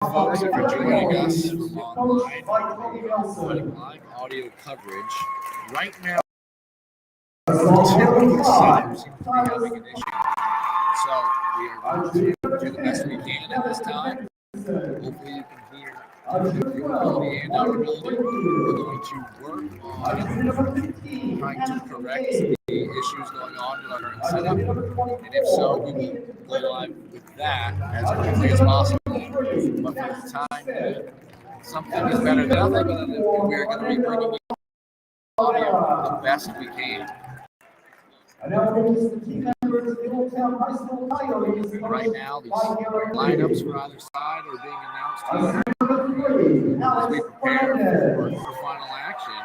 Folks, if you're joining us from online, providing live audio coverage right now. Typical setup seems to be having an issue, so we are going to do the best we can at this time. Hopefully, you can hear your ability and our ability. We're going to work on trying to correct the issues going on with our current setup, and if so, we will go live with that as quickly as possible. But for the time, something is better than nothing, and we are going to be bringing you audio the best we can. Right now, the lineups for either side are being announced here as we prepare for quarterfinal action.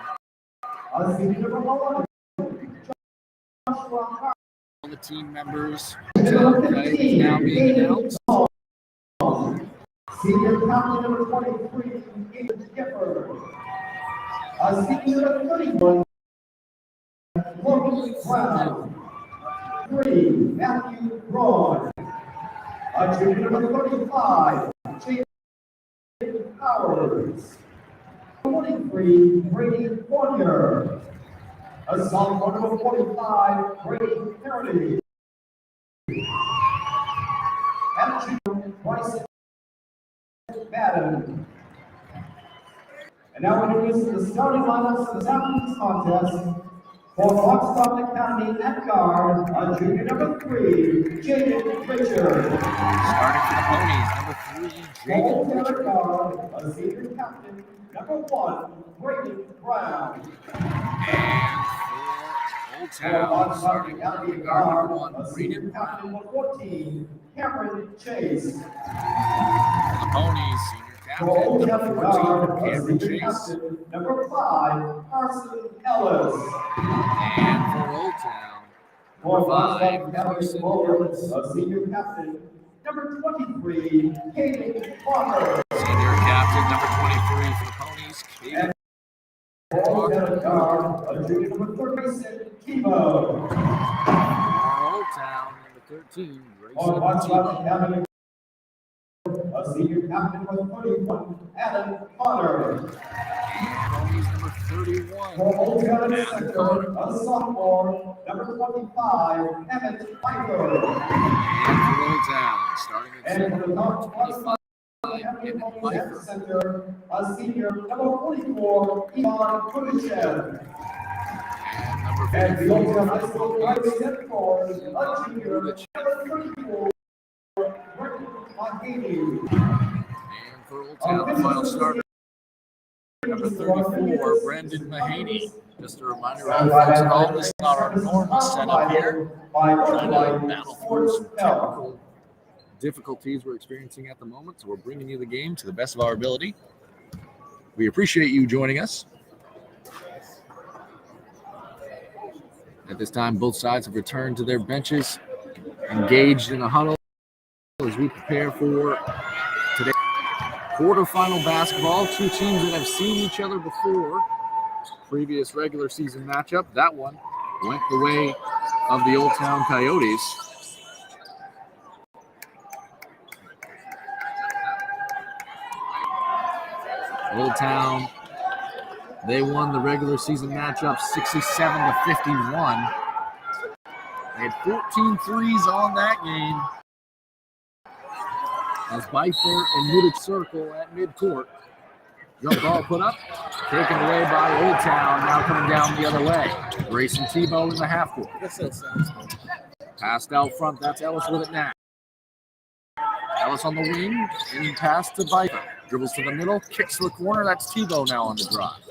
All the team members is now being announced. Senior captain number 23, Ethan Skipper. Senior number 31, Logan Brown. 3, Matthew Braun. Junior number 35, Jason Powers. 23, Brady Fournier. Sophomore number 45, Brady Kennedy. And junior Bryson Madden. And now we're introducing the starting lineups for this afternoon's contest. For Foxcroft Academy at guard, junior number 3, Jaden Richard. Starting for the ponies, number 3, Jaden Richard. At guard, senior captain, number 1, Brayden Brown. And for Old Town, starting for guard number 1, Brayden Brown. Number 14, Cameron Chase. For the ponies, senior captain, number 14, Cameron Chase. Number 5, Carson Ellis. And for Old Town, number 5, Carson Ellis. Senior captain, number 23, Caden Walker. Senior captain, number 23 for the ponies, Caden Walker. Junior number 36, Tebow. For Old Town, number 13, Grayson Tebow. Senior captain was 31, Adam Potter. Ponies number 31. For Old Town Center, a sophomore, number 25, Emmett Piper. And for Old Town, starting at And for the number North 25, Emmett Piper. Center, a senior, number 44, Ivan Kudichev. And number And the Old 44 Town High for School the Private ponies, Set for a junior, number 34, Brendan Mahoney. and for Old Town, the final starter, number 34, Brendan Mahaney. Just a reminder, folks at home, this is not our normal setup here. Trying to battle through some technical difficulties we're experiencing at the moment, so we're bringing you the game to the best of our ability. We appreciate you joining us. At this time, both sides have returned to their benches, engaged in a huddle as we prepare for today's quarterfinal basketball. Two teams that have seen each other before. Previous regular season matchup, that one went the way of the Old Town Coyotes. Old Town, they won the regular season matchup 67-51. They had 14 threes on that game as Byford and Newton circle at midcourt. Jump ball put up, taken away by Old Town, now coming down the other way. Grayson Tebow in the half court. Passed out front, that's Ellis with it now. Ellis on the wing, in pass to Byford. Dribbles to the middle, kicks to the corner, that's Tebow now on the drive.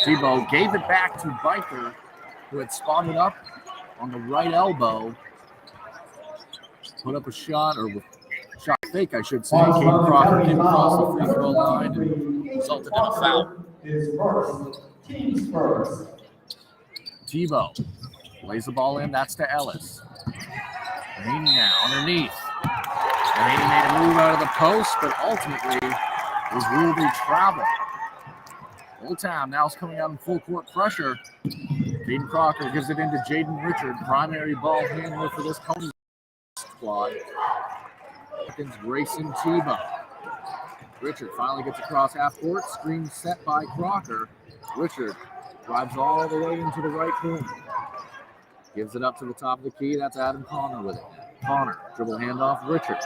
Tebow gave it back to Byford, who had spotted up on the right elbow. Put up a shot, or shot fake, I should say. Caden Crocker came across the free throw line and resulted in a foul. Tebow lays the ball in. That's to Ellis. Mahaney now underneath. Mahaney made a move out of the post, but ultimately was ruled a travel. Old Town now is coming out in full court pressure. Caden Crocker gives it into Jaden Richard, primary ball handler for this Pony squad. Grayson Tebow. Richard finally gets across half court. Screen set by Crocker. Richard drives all the way into the right corner. Gives it up to the top of the key. That's Adam Connor with it. Connor, dribble handoff, Richard.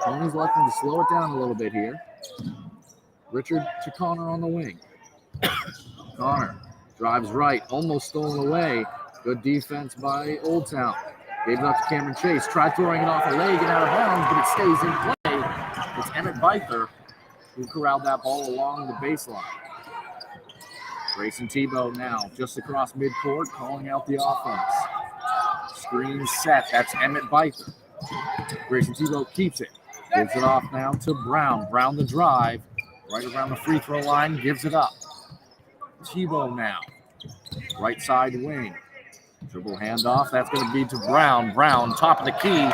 Tony's looking to slow it down a little bit here. Richard to Connor on the wing. Connor drives right, almost stolen away. Good defense by Old Town. Gave it up to Cameron Chase. Tried throwing it off a leg and out of bounds, but it stays in play. It's Emmett Bither who corralled that ball along the baseline. Grayson Tebow now just across midcourt, calling out the offense. Screen set. That's Emmett Bither. Grayson Tebow keeps it. Gives it off now to Brown. Brown the drive. Right around the free throw line. Gives it up. Tebow now. Right side wing. Dribble handoff. That's going to be to Brown. Brown, top of the key.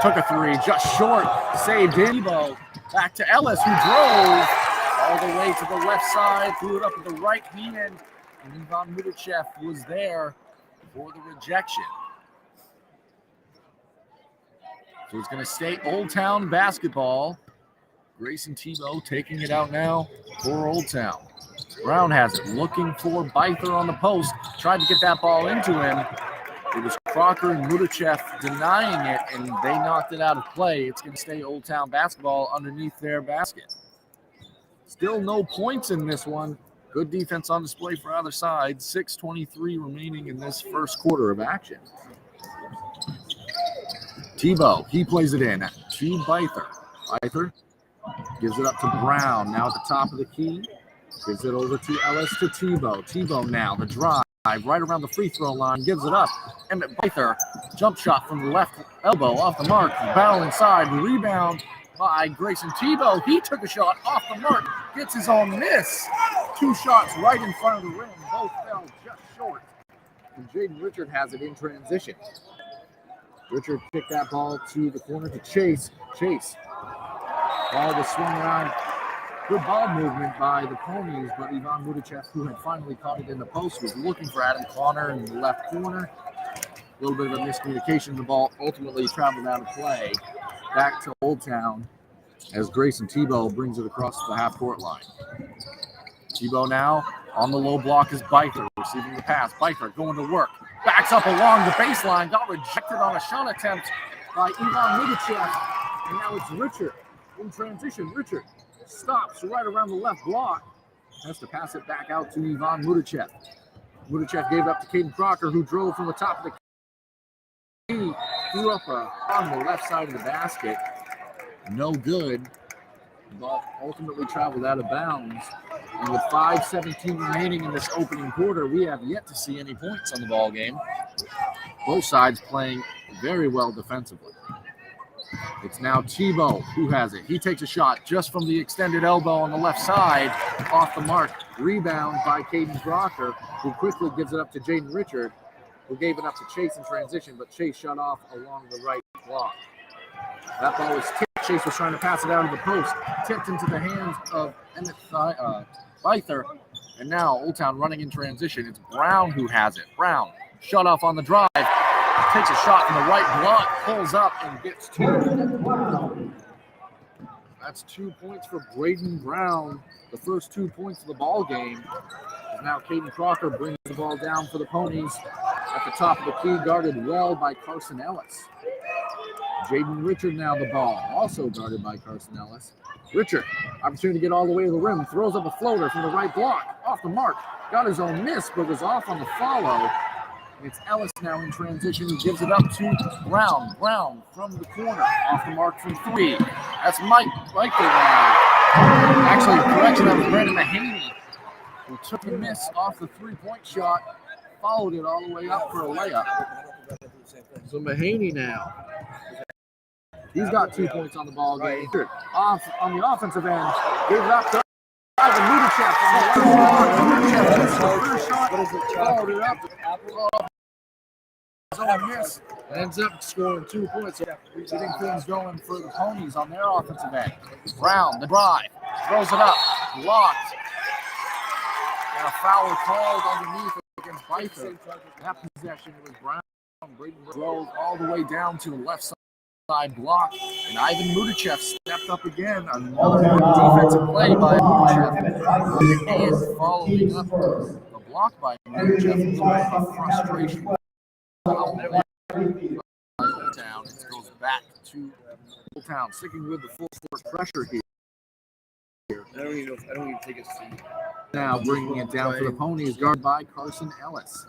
Took a three. Just short. Saved in. Tebow back to Ellis, who drove all the way to the left side. Threw it up with the right hand. And Ivan Mudachev was there for the rejection. So it's going to stay Old Town basketball. Grayson Tebow taking it out now for Old Town. Brown has it, looking for Bither on the post. Tried to get that ball into him. It was Crocker and Mudachev denying it, and they knocked it out of play. It's going to stay Old Town basketball underneath their basket. Still no points in this one. Good defense on display for either side. 6:23 remaining in this first quarter of action. Tebow, he plays it in to Bither. Bither gives it up to Brown, now at the top of the key. Gives it over to Ellis to Tebow. Tebow now, the drive, right around the free throw line, gives it up. Emmett Bither, jump shot from the left elbow, off the mark, barrel inside, rebound by Grayson Tebow. He took a shot off the mark, gets his own miss. Two shots right in front of the rim, both fell just short. And Jaden Richard has it in transition. Richard kicked that ball to the corner to Chase. Chase. Ball was swung around. Good ball movement by the Ponies, but Ivan Mudachev, who had finally caught it in the post, was looking for Adam Connor in the left corner. A little bit of a miscommunication. The ball ultimately traveled out of play. Back to Old Town as Grayson Tebow brings it across the half-court line. Tebow now on the low block is Bither, receiving the pass. Bither going to work. Backs up along the baseline. Got rejected on a shot attempt by Ivan Mudachev. And now it's Richard in transition. Richard stops right around the left block. Has to pass it back out to Ivan Mudachev. Mudachev gave it up to Caden Crocker, who drove from the top of the key. Threw up on the left side of the basket. No good, but ultimately traveled out of bounds. And with 5:17 remaining in this opening quarter, we have yet to see any points on the ball game. Both sides playing very well defensively. It's now Tebow who has it. He takes a shot just from the extended elbow on the left side, off the mark. Rebound by Caden Crocker, who quickly gives it up to Jaden Richard, who gave it up to Chase in transition, but Chase shut off along the right block. That ball was tipped. Chase was trying to pass it out of the post. Tipped into the hands of Emmett Bither. And now Old Town running in transition. It's Brown who has it. Brown shut off on the drive. Takes a shot from the right block. Pulls up and gets two. That's 2 points for Braden Brown. The first 2 points of the ball game. And now Caden Crocker brings the ball down for the Ponies at the top of the key, guarded well by Carson Ellis. Jaden Richard now the ball, also guarded by Carson Ellis. Richard, opportunity to get all the way to the rim, throws up a floater from the right block, off the mark. Got his own miss, but was off on the follow. It's Ellis now in transition. He gives it up to Brown. Brown from the corner, off the mark from three. That's Mike Biker now. Actually, correction, that was Brandon Mahaney, who took the miss off the three-point shot, followed it all the way up for a layup. So Mahaney now. He's got 2 points on the ball game. Off on the offensive end, gave it up to Ivan Mudachev from the left side. First shot, followed it up. Miss, ends up scoring 2 points. Getting things going for the Ponies on their offensive end. Brown, the drive, throws it up, blocked. And a foul called underneath against Bither. That possession was Brown. Braden drove all the way down to the left side side block, and Ivan Mudichev stepped up again. Another defensive play by Mudichev, and following up the block by Mudichev, the frustration. Old Town. It goes back to Old Town, sticking with the full court pressure here. I don't even think it's Now bringing it down for the Ponies, guarded by Carson Ellis.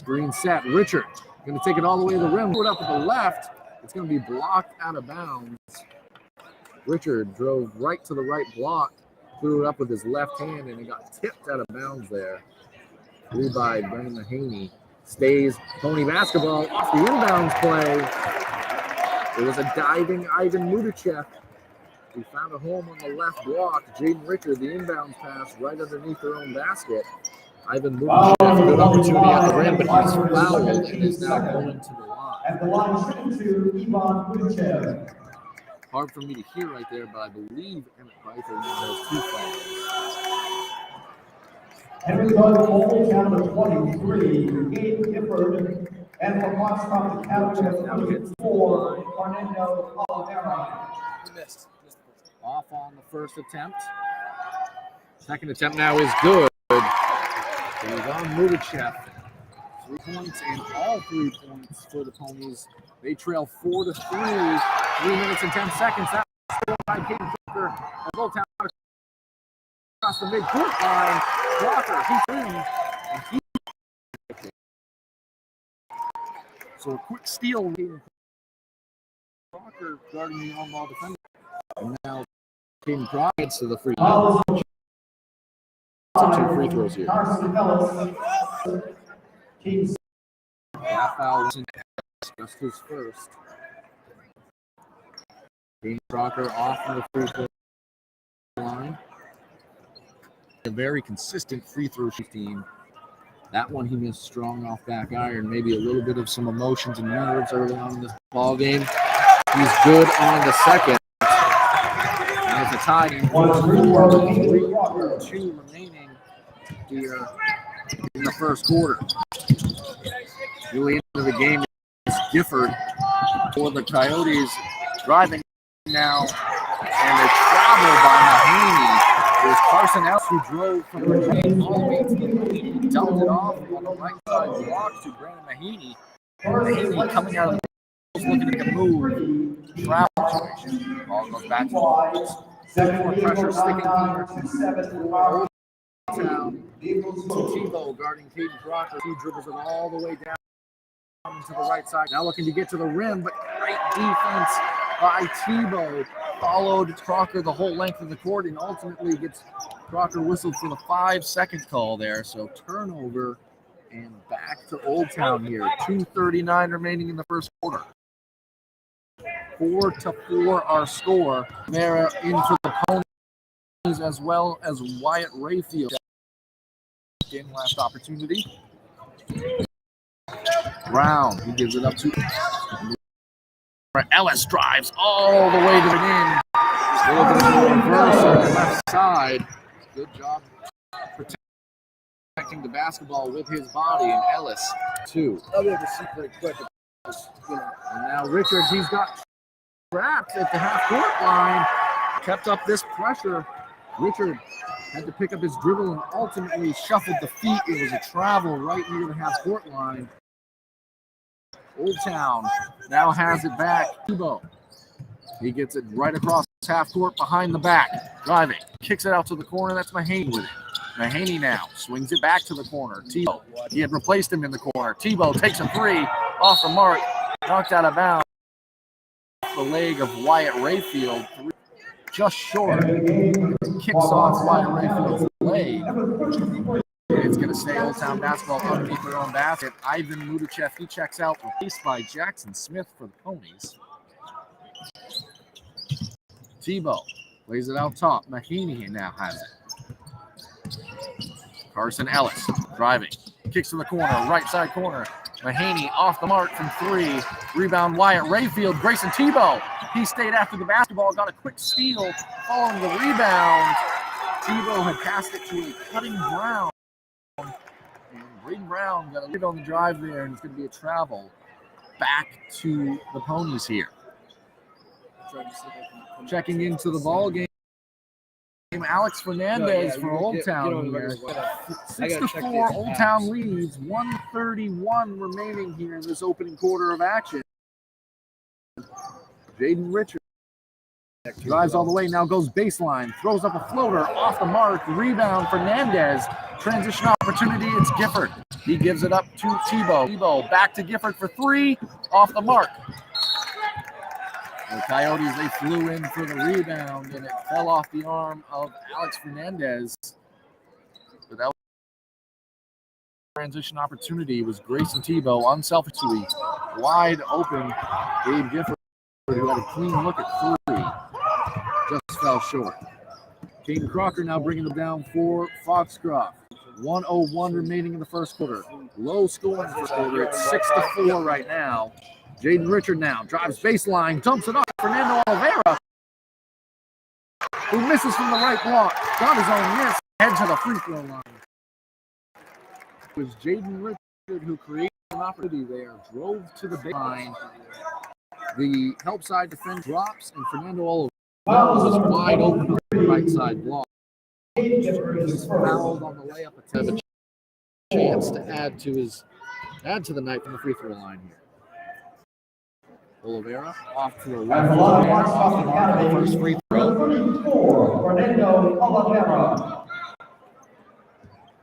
Green set, Richard going to take it all the way to the rim. Put up with the left. It's going to be blocked out of bounds. Richard drove right to the right block, threw it up with his left hand, and it got tipped out of bounds there. Through by Brendan Mahaney. Stays Pony basketball off the inbounds play. It was a diving Ivan Mudichev. He found a home on the left block. Jaden Richard, the inbounds pass right underneath their own basket. Ivan Mudichev, good opportunity at the rim, but he's fouled and is now going to the line. At the line, shooting to Ivan Mudichev. Hard for me to hear right there, but I believe Emmett Pfeiffer has 2 fouls. Henry Bud, Old Town with 23, Gabe Gifford, and from Foxcroft Academy with 24, Fernando Oliveira. Off on the first attempt. Second attempt now is good. It was on Mudichev. 3 points and all 3 points for the Ponies. They trail 4-3. 3 minutes and 10 seconds. That was scored by Caden Crocker. As Old Town across the midcourt line. Crocker, he threw. And he. So a quick steal. Caden Crocker guarding the on-ball defender. And now Caden Crocker gets to the free throw. 2 free throws here. That foul wasn't just his first. Caden Crocker off of the free throw line. A very consistent free throw team. That one he missed strong off back iron. Maybe a little bit of some emotions and nerves early on in this ball game. He's good on the second. And it's a tie game. 3-2 remaining here in the first quarter. Really into the game is Gifford for the Coyotes, driving now, and a travel by Mahaney. It was Carson Ellis who drove from the lane all the way to the lane. He dumped it off on the right side block to Brandon Mahaney. Mahaney coming out of the looking to make a move. Travel situation. Ball goes back to the Ponies. More pressure sticking here. Town. Tebow guarding Caden Crocker. He dribbles it all the way down to the right side. Now looking to get to the rim, but great defense by Tebow. Followed Crocker the whole length of the court and ultimately gets Crocker whistled for the 5-second call there. So turnover and back to Old Town here. 2:39 remaining in the first quarter. 4-4 our score. Mara in for the Ponies as well as Wyatt Rayfield. In last opportunity. Brown, he gives it up to Ellis, drives all the way to the end. A little bit of a reverse on the left side. Good job protecting the basketball with his body, and Ellis, 2. I'll be able to see pretty quick. And now Richards, he's got trapped at the half-court line. Kept up this pressure. Richard had to pick up his dribble and ultimately shuffled the feet. It was a travel right near the half-court line. Old Town now has it back. Tebow. He gets it right across half-court behind the back. Driving. Kicks it out to the corner. That's Mahaney with it. Mahaney now swings it back to the corner. Tebow. He had replaced him in the corner. Tebow takes a 3 off the mark. Knocked out of bounds. The leg of Wyatt Rayfield. Just short. Kicks off Wyatt Rayfield's leg. It's going to stay Old Town basketball underneath their own basket. Ivan Mudichev, he checks out, replaced by Jackson Smith for the Ponies. Tebow lays it out top. Mahaney now has it. Carson Ellis driving. Kicks to the corner, right side corner. Mahaney off the mark from 3. Rebound Wyatt Rayfield. Grayson Tebow. He stayed after the basketball, got a quick steal following the rebound. Tebow had passed it to a cutting Brown. And Braden Brown got a lead on the drive there, and it's going to be a travel back to the Ponies here. trying to see if I can Checking into the ball game. Alex Fernandez for Old Town here. 6-4, Old Town leads. 1:31 remaining here in this opening quarter of action. Jaden Richard drives all the way, now goes baseline, throws up a floater off the mark, rebound Fernandez, transition opportunity, it's Gifford. He gives it up to Tebow. Tebow back to Gifford for three, off the mark. The Coyotes, they flew in for the rebound, and it fell off the arm of Alex Fernandez. But that was a transition opportunity. It was Grayson Tebow, unselfishly, wide open. Gabe Gifford, who had a clean look at three, just fell short. Caden Crocker now bringing them down for Foxcroft. 1:01 remaining in the first quarter. Low scoring first quarter. It's 6-4 right now. Jaden Richard now drives baseline, dumps it off. Fernando Oliveira, who misses from the right block, got his own miss, head to the free throw line. It was Jaden Richard who created an opportunity there, drove to the baseline. The help side defense drops, and Fernando Oliveira was wide open on the right side block. He's fouled on the layup attempt. Have a chance to add to the night from the free throw line here. Oliveira off to the left. Off the mark on the first free throw. 34, Fernando Oliveira.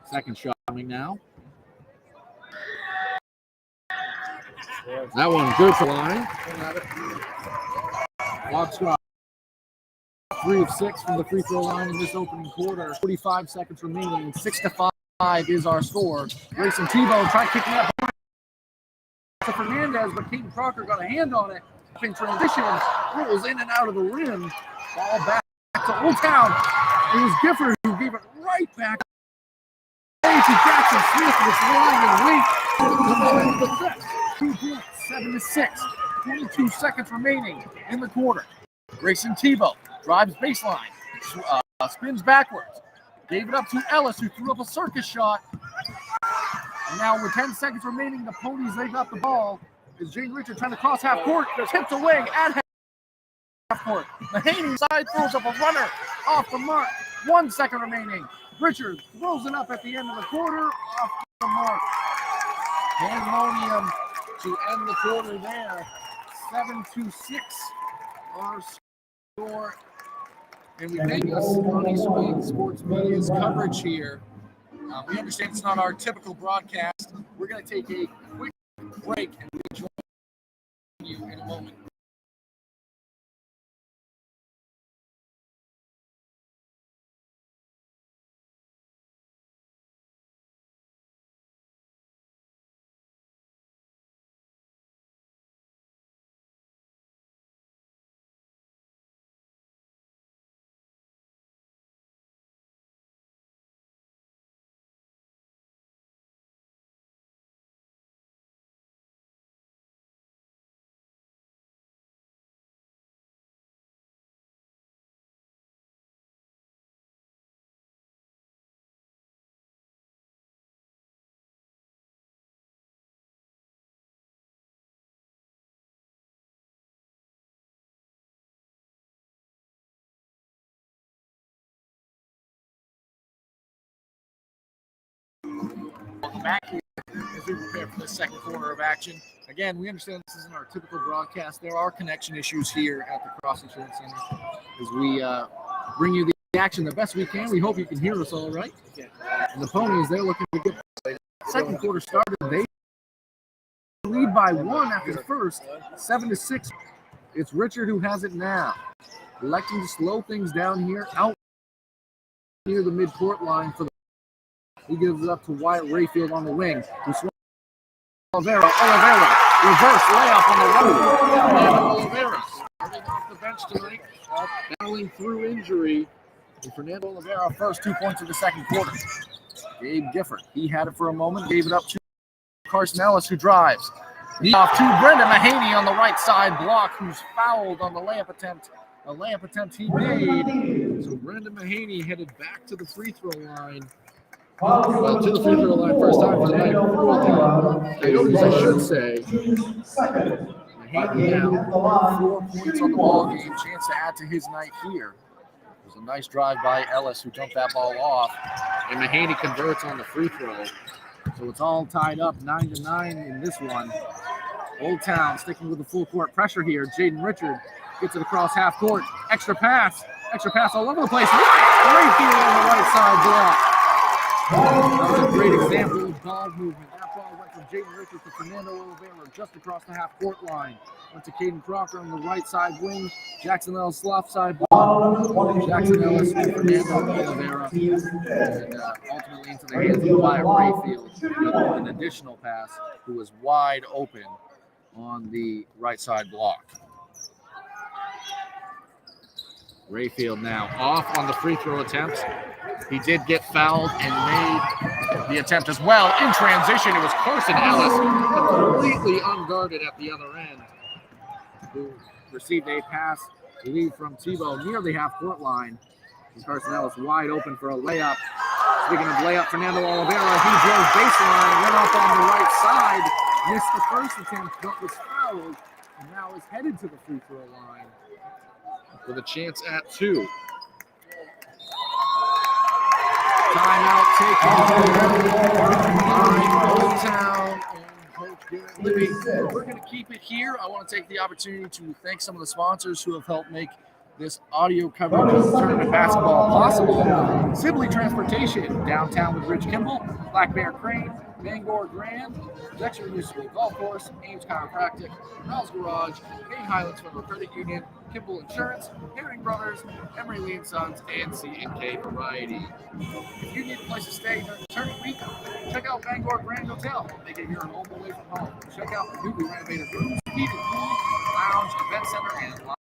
Second shot coming now. That one good for line. Foxcroft 3 of 6 from the free throw line in this opening quarter. 45 seconds remaining. 6-5 is our score. Grayson Tebow tried kicking up to Fernandez, but Caden Crocker got a hand on it. In transition, rolls in and out of the rim. Ball back to Old Town. It was Gifford who gave it right back to Jackson Smith was lying in wait. 2 points, 7-6. 22 seconds remaining in the quarter. Grayson Tebow drives baseline, spins backwards, gave it up to Ellis, who threw up a circus shot. And now with 10 seconds remaining, the Ponies, they got the ball. Is Jaden Richard trying to cross half court, tipped away at half court. Mahaney side throws up a runner off the mark. 1 second remaining. Richard throws it up at the end of the quarter, off the mark. Pandemonium to end the quarter there. 7-6 our score. And we thank us Connie Swain Sports Media's coverage here. We understand it's not our typical broadcast. We're going to take a quick break and we'll join you in a moment. Welcome back here as we prepare for the second quarter of action. Again, we understand this isn't our typical broadcast. There are connection issues here at the Cross Insurance Center as we bring you the action the best we can. We hope you can hear us all right. And the Ponies, they're looking to get the second quarter started. They lead by 1 after the first, 7-6. It's Richard who has it now. Electing to slow things down here, out near the midcourt line for the. He gives it up to Wyatt Rayfield on the wing. Oliveira, reverse layup on the road. Oliveira starting off the bench tonight, battling through injury. And Fernando Oliveira, first 2 points of the second quarter. Gabe Gifford, he had it for a moment, gave it up to Carson Ellis, who drives. Knee off to Brendan Mahaney on the right side block, who's fouled on the layup attempt. A layup attempt he made. So Brendan Mahaney headed back to the free throw line. Well, to the free throw line first time for the night. Coyotes, I should say. Mahaney now 4 points on the ball game. Chance to add to his night here. There's a nice drive by Ellis who dumped that ball off. And Mahaney converts on the free throw. So it's all tied up 9-9 in this one. Old Town sticking with the full court pressure here. Jaden Richard gets it across half court. Extra pass all over the place. Right here on the right side block. That was a great example of ball movement. That ball went from Jaden Richard to Fernando Oliveira just across the half court line. Went to Caden Crocker on the right side wing. Jackson Ellis left side block. Jackson Ellis and Fernando Oliveira. And ultimately into the hands of Wyatt Rayfield with an additional pass who was wide open on the right side block. Rayfield now off on the free throw attempts. He did get fouled and made the attempt as well. In transition, it was Carson Ellis completely unguarded at the other end, who received a pass lead from Tebow near the half-court line. And Carson Ellis wide open for a layup. Speaking of layup, Fernando Oliveira, he drove baseline, went up on the right side, missed the first attempt, but was fouled, and now is headed to the free throw line with a chance at 2. Timeout taken by Old Town and Coach Garrett Libby. We're going to keep it here. I want to take the opportunity to thank some of the sponsors who have helped make this audio coverage of tournament basketball possible. Sibley Transportation, downtown with Rich Kimball, Black Bear Crane, Bangor Grand, Dexter Municipal Golf Course, Ames Chiropractic, Mel's Garage, Bay Highlands Federal Credit Union, Kimball Insurance, Herring Brothers, Emery Lee & Sons, and C&K Variety. If you need a place to stay during the tournament week, check out Bangor Grand Hotel. Make it your home away from home. Check out the newly renovated rooms, heated pool, lounge, event center, and live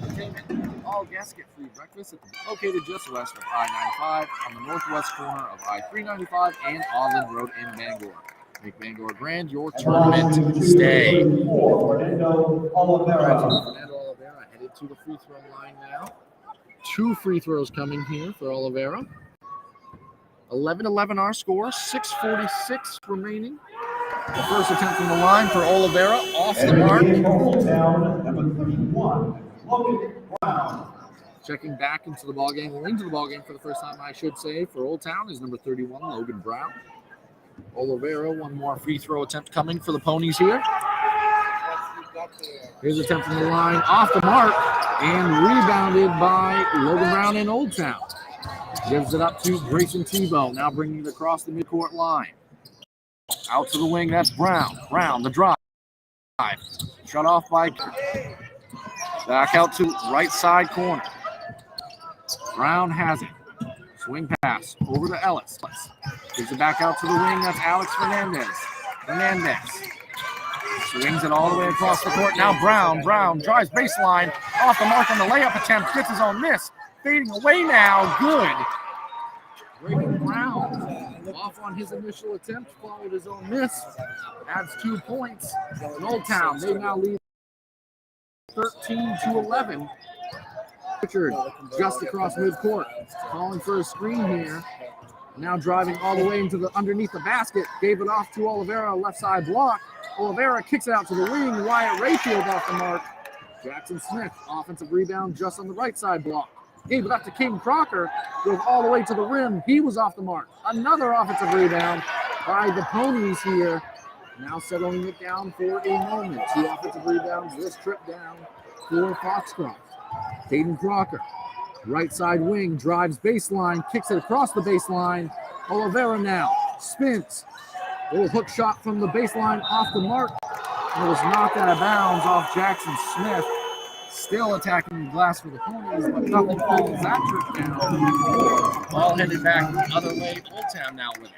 entertainment. All guests get free breakfast at the located just west of I-95 on the northwest corner of I-395 and Auburn Road in Bangor. Make Bangor Grand your tournament stay. Fernando Oliveira. Fernando Oliveira headed to the free throw line now. 2 free throws coming here for Oliveira. 11-11 our score, 6:46 remaining. The first attempt from the line for Oliveira, off the mark. Old Town, number 31, Logan Brown. Checking back into the ballgame, or into the ballgame for the first time, I should say, for Old Town is number 31, Logan Brown. Oliveira, one more free throw attempt coming for the Ponies here. Here's an attempt from the line, off the mark, and rebounded by Logan Brown in Old Town. Gives it up to Grayson Tebow, now bringing it across the midcourt line. Out to the wing, that's Brown. Brown, the drive. Shut off by back out to right side corner. Brown has it. Swing pass over to Ellis. Gives it back out to the wing, that's Alex Fernandez. Swings it all the way across the court. Now Brown drives baseline, off the mark on the layup attempt, gets his own miss. Fading away now, good. Brayden Brown off on his initial attempt, followed his own miss, adds 2 points. In Old Town, they now lead 13-11. Richard just across midcourt, calling for a screen here. Now driving all the way into the underneath the basket, gave it off to Oliveira, left side block. Oliveira kicks it out to the wing. Wyatt Rayfield off the mark. Jackson Smith, offensive rebound just on the right side block. Gave it up to King Crocker, drove all the way to the rim. He was off the mark. Another offensive rebound by the Ponies here. Now settling it down for a moment. 2 offensive rebounds this trip down for Foxcroft. Caden Crocker, right side wing, drives baseline, kicks it across the baseline. Oliveira now spins. Little hook shot from the baseline off the mark. It was knocked out of bounds off Jackson Smith. Still attacking the glass for the Ponies, but nothing falls that trip down. Ball headed back the other way. Old Town now with it.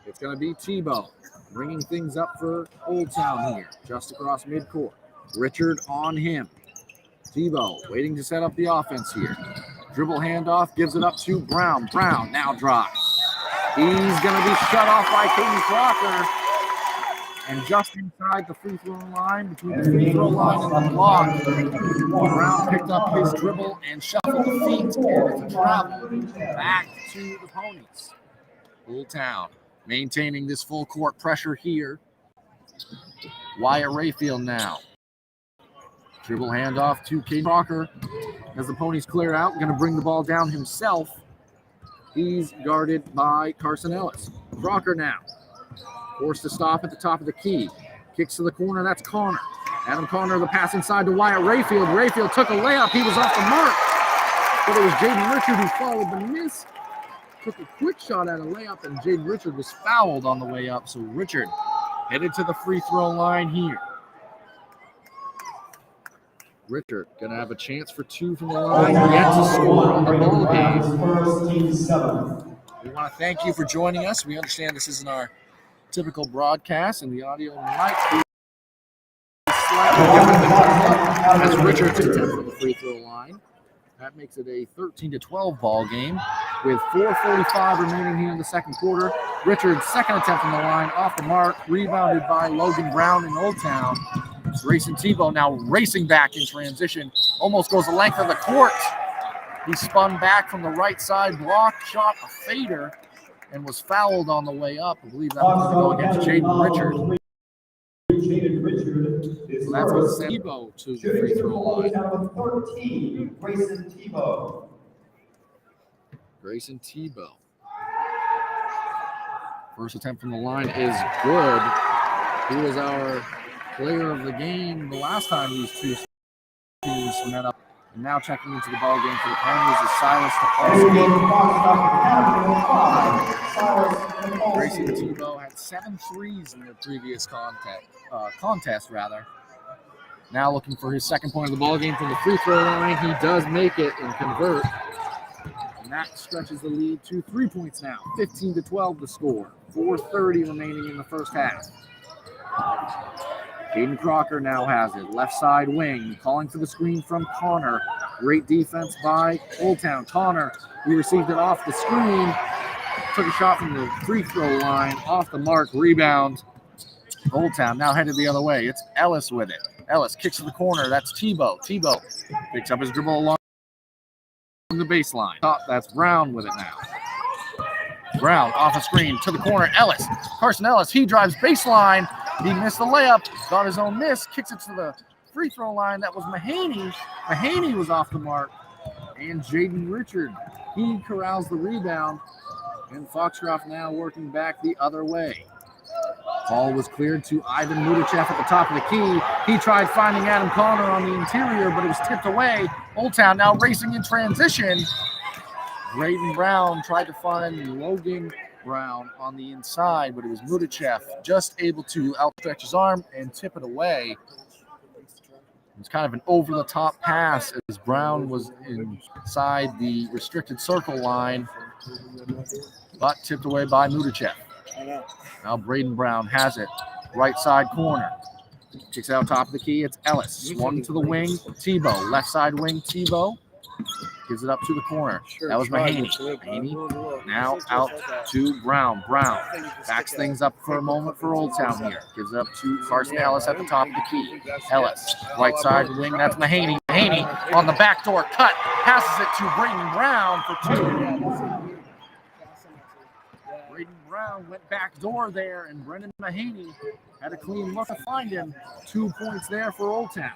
It's going to be Tebow bringing things up for Old Town here, just across midcourt. Richard on him. Tebow waiting to set up the offense here. Dribble handoff, gives it up to Brown. Brown now drives. He's going to be shut off by Caden Crocker. And just inside the free throw line, between the free throw line and the block, Brown picked up his dribble and shuffled the feet, and it's a travel back to the Ponies. Old Town maintaining this full court pressure here. Wyatt Rayfield now. Dribble handoff to Caden Crocker as the ponies clear out. Going to bring the ball down himself. He's guarded by Carson Ellis. Crocker now. Forced to stop at the top of the key. Kicks to the corner. That's Connor. Adam Connor, the pass inside to Wyatt Rayfield. Rayfield took a layup. He was off the mark. But it was Jaden Richard who followed the miss. Took a quick shot at a layup, and Jaden Richard was fouled on the way up. So Richard headed to the free throw line here. Richard going to have a chance for two from the line. Yet to score on the ball game. We want to thank you for joining us. We understand this isn't our typical broadcast, and the audio might be slightly different than normal as Richard's attempt from the free throw line. That makes it a 13-12 ball game with 4:45 remaining here in the second quarter. Richard's second attempt from the line off the mark, rebounded by Logan Brown in Old Town. Grayson Tebow now racing back in transition, almost goes the length of the court. He spun back from the right side, blocked, shot a fader, and was fouled on the way up. I believe that was going to go against Jaden Richard. So that's going to send Tebow to the free throw line. 13, Grayson Tebow. Grayson Tebow. First attempt from the line is good. He was our player of the game the last time these two teams met up. And now checking into the ball game for the Ponies is Silas Topolsky. Grayson Tebow had 7 threes in their previous contest. Now looking for his second point of the ball game from the free throw line. He does make it and convert. And that stretches the lead to 3 points now. 15-12 the score. 4:30 remaining in the first half. Caden Crocker now has it. Left side wing. Calling for the screen from Connor. Great defense by Old Town. Connor, he received it off the screen. Took a shot from the free throw line. Off the mark. Rebound. Old Town now headed the other way. It's Ellis with it. Ellis kicks to the corner. That's Tebow. Tebow picks up his dribble along the baseline. That's Brown with it now. Brown off a screen to the corner. Ellis. Carson Ellis. He drives baseline. He missed the layup. Got his own miss. Kicks it to the free throw line. That was Mahaney. Mahaney was off the mark. And Jaden Richard. He corrals the rebound. And Foxcroft now working back the other way. Ball was cleared to Ivan Mudachev at the top of the key. He tried finding Adam Connor on the interior, but it was tipped away. Old Town now racing in transition. Braden Brown tried to find Logan Brown on the inside, but it was Mudachev just able to outstretch his arm and tip it away. It was kind of an over-the-top pass as Brown was inside the restricted circle line, but tipped away by Mudachev. Now Braden Brown has it. Right side corner. Kicks out top of the key. It's Ellis. Swung to the wing. Tebow. Left side wing. Tebow. Gives it up to the corner. That was Mahaney. Mahaney now out to Brown. Brown backs things up for a moment for Old Town here. Gives it up to Carson Ellis at the top of the key. Ellis. Right side wing. That's Mahaney. Mahaney on the backdoor cut. Passes it to Braden Brown for 2. Braden Brown went back door there, and Brendan Mahaney had a clean look to find him. 2 points there for Old Town.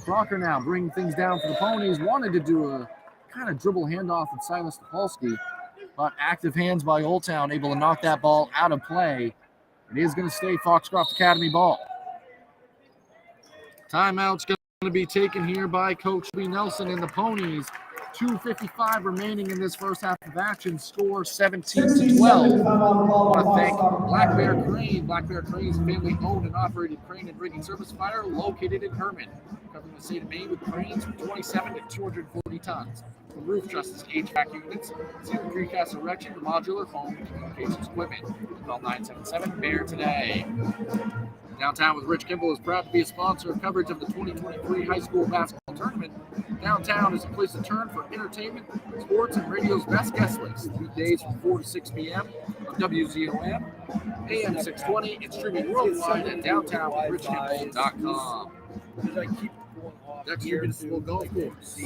Crocker now bringing things down for the Ponies. Wanted to do a kind of dribble handoff with Silas Topolsky, but active hands by Old Town, able to knock that ball out of play. It is going to stay Foxcroft Academy ball. Timeout's going to be taken here by Coach B. Nelson and the Ponies. 2:55 remaining in this first half of action. Score 17-12. I want to thank Black Bear Crane. Black Bear Crane is a family-owned and operated crane and rigging service provider located in Herman, covering the state of Maine with cranes from 27 to 240 tons. From roof trusses, HVAC units, ceiling precast erection to modular foam and communications equipment. Call 977-BEAR today. Downtown with Rich Kimball is proud to be a sponsor of coverage of the 2023 high school basketball tournament. Downtown is a place to turn for entertainment, sports, and radio's best guest list. Weekdays from 4 to 6 p.m. on WZOM, AM 620, and streaming worldwide at downtownwithrichkimball.com. Dexter Municipal Golf Course.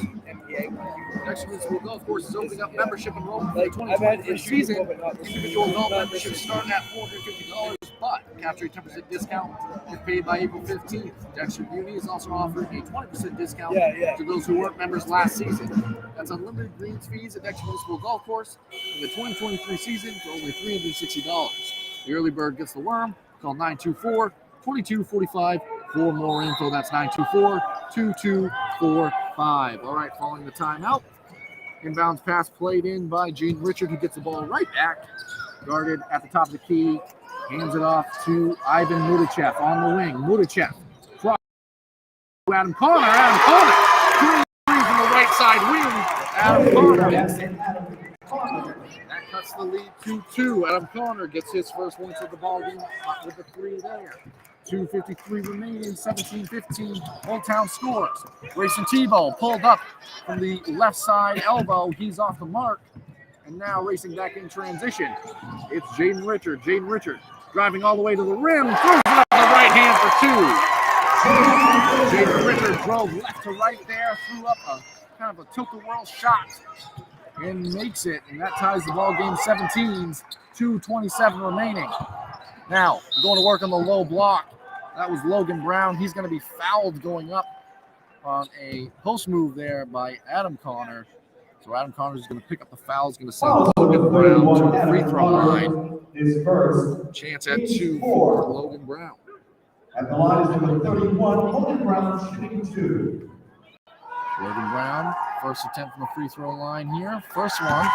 Dexter Municipal Golf Course is opening up membership enrollment for the 2023 season. Individual golf memberships start at $450. but capture a 10% discount if paid by April 15th. Dexter Beauty is also offering a 20% discount to those who weren't members last season. That's unlimited greens fees at Dexter Municipal Golf Course in the 2023 season for only $360. The early bird gets the worm. Call 924-2245 for more info. That's 924-2245. All right, following the timeout. Inbounds pass played in by Jaden Richard, who gets the ball right back. Guarded at the top of the key. Hands it off to Ivan Mudachev on the wing. Mudachev. Adam Connor. Adam Connor. Three from the right side wing. Adam Connor makes it. That cuts the lead 2-2. Adam Connor gets his first points of the ball game with the three there. 2:53 remaining, 17-15. Old Town scores. Grayson Tebow pulled up from the left side elbow. He's off the mark. And now racing back in transition. It's Jaden Richard. Jaden Richard driving all the way to the rim. Throws it up the right hand for two. Jaden Richard drove left to right there. Threw up a kind of a tilt-a-whirl shot. And makes it. And that ties the ball game 17s. 2:27 remaining. Now, going to work on the low block. That was Logan Brown. He's going to be fouled going up on a post move there by Adam Connor. So Adam Connor is going to pick up the foul. He's going to send Logan Brown to the free throw line. His first. Chance at 2 for Logan Brown. At the line is number 31, Logan Brown shooting 2. Logan Brown, first attempt from the free throw line here. First one,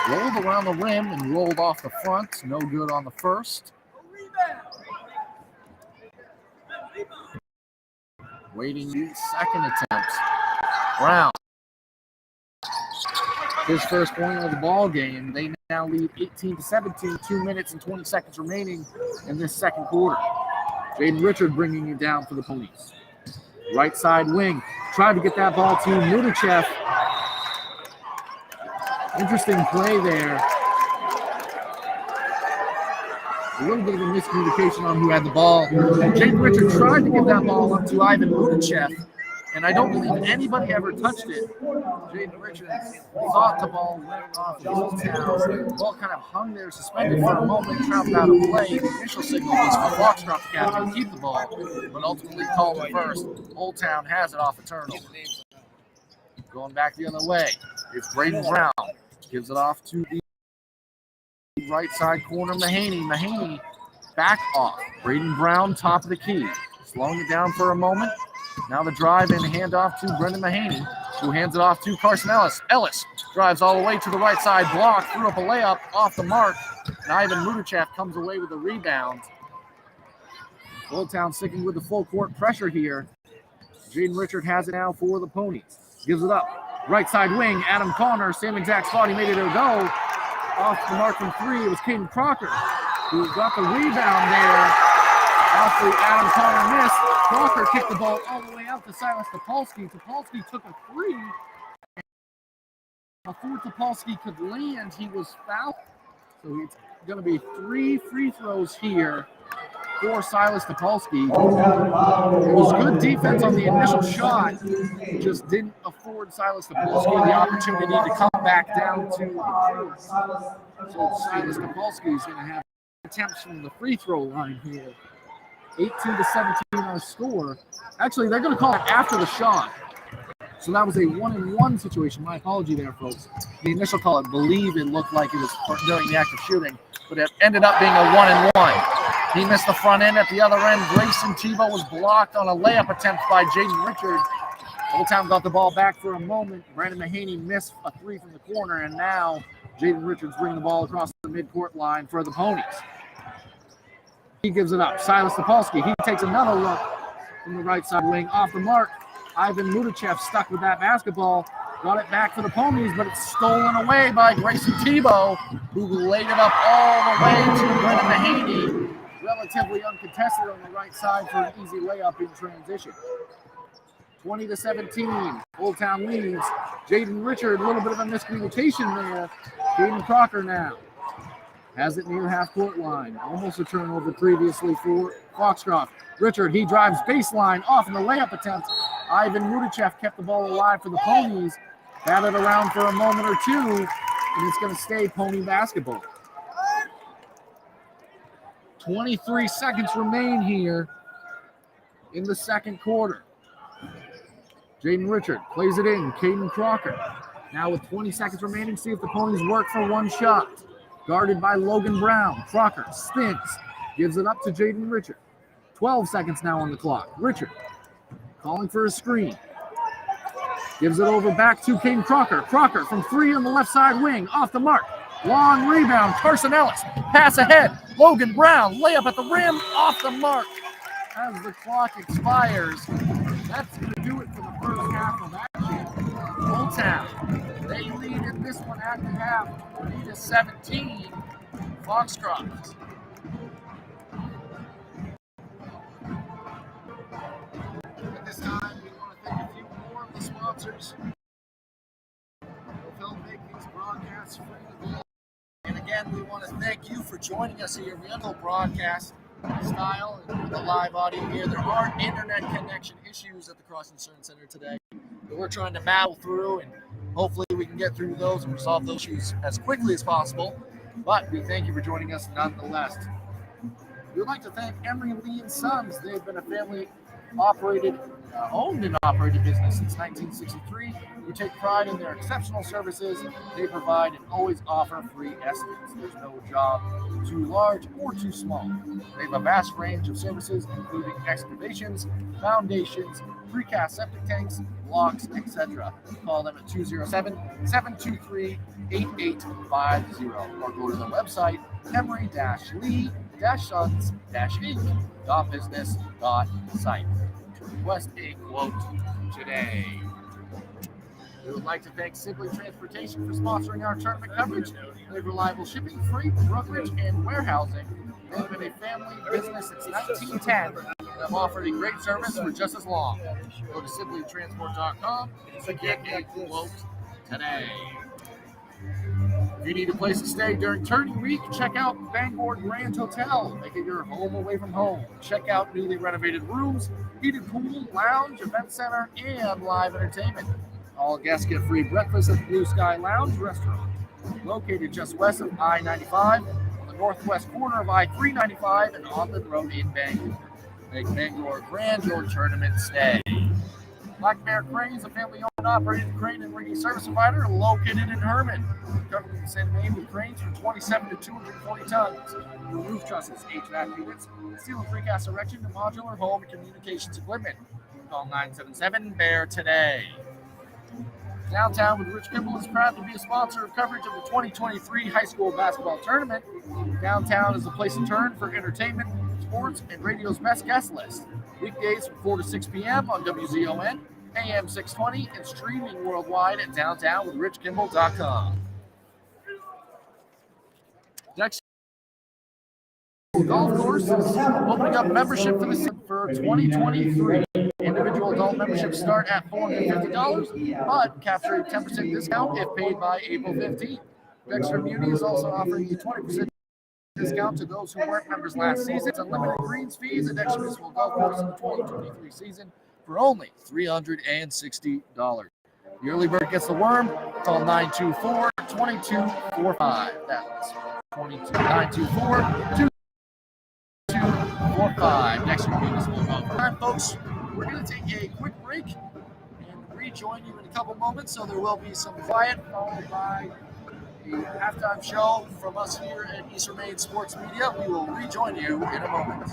rolled around the rim and rolled off the front. No good on the first. Waiting the second attempt. Brown. His first point of the ball game. They now lead 18-17, 2 minutes and 20 seconds remaining in this second quarter. Jaden Richard bringing it down for the Ponies. Right side wing. Tried to get that ball to Mudachev. Interesting play there. A little bit of a miscommunication on who had the ball. Jaden Richard tried to get that ball up to Ivan Mudachev, and I don't believe anybody ever touched it. Jaden Richard thought the ball went off of Old Town. The ball kind of hung there suspended for a moment, traveled out of play. The initial signal was for Foxcroft to catch and keep the ball, but ultimately called it first. Old Town has it off a turnover. Going back the other way, it's Braden Brown. Gives it off to the right side corner, Mahaney. Mahaney back off. Braden Brown, top of the key. Slowing it down for a moment. Now the drive and handoff to Brendan Mahaney, who hands it off to Carson Ellis. Ellis drives all the way to the right side block, threw up a layup off the mark. And Ivan Mudachev comes away with a rebound. Old Town sticking with the full court pressure here. Jaden Richard has it now for the Ponies. Gives it up. Right side wing, Adam Connor, same exact spot he made it go. Off the mark from three, it was Caden Crocker who got the rebound there. After Adam Connor missed, Crocker kicked the ball all the way out to Silas Topolsky. Topolsky took a three. Before Topolsky could land, he was fouled. So it's going to be 3 free throws here for Silas Topolsky. It was good defense on the initial shot. Just didn't afford Silas Topolsky the opportunity to come back down to the field. So Silas Topolsky is going to have attempts from the free throw line here. 18-17 on a score. Actually, they're going to call it after the shot. So that was a 1-and-1 situation. My apology there, folks. The initial call, I believe it looked like it was during the act of shooting, but it ended up being a 1-and-1. He missed the front end at the other end. Grayson Tebow was blocked on a layup attempt by Jaden Richard. Old Town got the ball back for a moment. Brandon Mahaney missed a three from the corner, and now Jaden Richard's bringing the ball across the midcourt line for the Ponies. He gives it up. Silas Topolsky, he takes another look from the right side wing. Off the mark, Ivan Mudachev stuck with that basketball. Got it back for the Ponies, but it's stolen away by Grayson Tebow, who laid it up all the way to Brendan Mahaney. Relatively uncontested on the right side for an easy layup in transition. 20-17, Old Town leads. Jaden Richard, a little bit of a miscommunication there. Caden Crocker now has it near half-court line. Almost a turnover previously for Foxcroft. Richard, he drives baseline off in the layup attempt. Ivan Mudachev kept the ball alive for the Ponies. Batted around for a moment or two, and it's going to stay Pony basketball. 23 seconds remain here in the second quarter. Jaden Richard plays it in. Caden Crocker. Now with 20 seconds remaining, see if the ponies work for one shot. Guarded by Logan Brown. Crocker spins. Gives it up to Jaden Richard. 12 seconds now on the clock. Richard calling for a screen. Gives it over back to Caden Crocker. Crocker from three on the left side wing. Off the mark. Long rebound. Carson Ellis. Pass ahead. Logan Brown. Layup at the rim. Off the mark. As the clock expires, that's going to do it for the first half of action. Old Town, they lead in this one at the half, 30-17, Foxcroft. At this time, we want to thank a few more of the sponsors who help make these broadcasts free to available. And again, we want to thank you for joining us here. We have no broadcast style and with the live audio here. There are internet connection issues at the Cross Insurance Center today that we're trying to battle through, and hopefully we can get through those and resolve those issues as quickly as possible. But we thank you for joining us nonetheless. We would like to thank Emery Lee and Sons. They've been a family owned and operated business since 1963. We take pride in their exceptional services. They provide and always offer free estimates. There's no job too large or too small. They have a vast range of services, including excavations, foundations, precast septic tanks, locks, etc. Call them at 207-723-8850 or go to the website emery-lee-sons-inc.business.site to request a quote today. We would like to thank Simply Transportation for sponsoring our tournament coverage. They have reliable shipping, freight, brokerage, and warehousing. They've been a family business since 1910 and have offered a great service for just as long. Go to simplytransport.com to get a quote today. If you need a place to stay during tourney week, check out Bangor Grand Hotel. Make it your home away from home. Check out newly renovated rooms, heated pool, lounge, event center, and live entertainment. All guests get free breakfast at the Blue Sky Lounge restaurant, located just west of I-95, on the northwest corner of I-395 and Auckland Road in Bangor. Make Bangor grand your tournament stay. Black Bear Cranes, a family-owned and operated crane and rigging service provider located in Herman. Covering the same name with cranes from 27 to 240 tons. Roof trusses, HVAC units, steel and precast erection, and modular home and communications equipment. Call 977-BEAR today. Downtown with Rich Kimball is proud to be a sponsor of coverage of the 2023 high school basketball tournament. Downtown is the place to turn for entertainment, sports, and radio's best guest list. Weekdays from 4 to 6 p.m. on WZON, AM 620, and streaming worldwide at downtownwithrichkimball.com. Next golf course is opening up membership for 2023. Individual adult memberships start at $450, but capture a 10% discount if paid by April 15th. Dexter Beauty is also offering a 20% discount to those who weren't members last season. It's unlimited greens fees at Dexter Municipal Golf Course in the 2023 season for only $360. The early bird gets the worm. Call 924-2245. That's 924-2245. Dexter Municipal Golf Course. All right, folks, we're going to take a quick break and rejoin you in a couple moments. So there will be some quiet followed by a halftime show from us here at Eastern Maine Sports Media. We will rejoin you in a moment.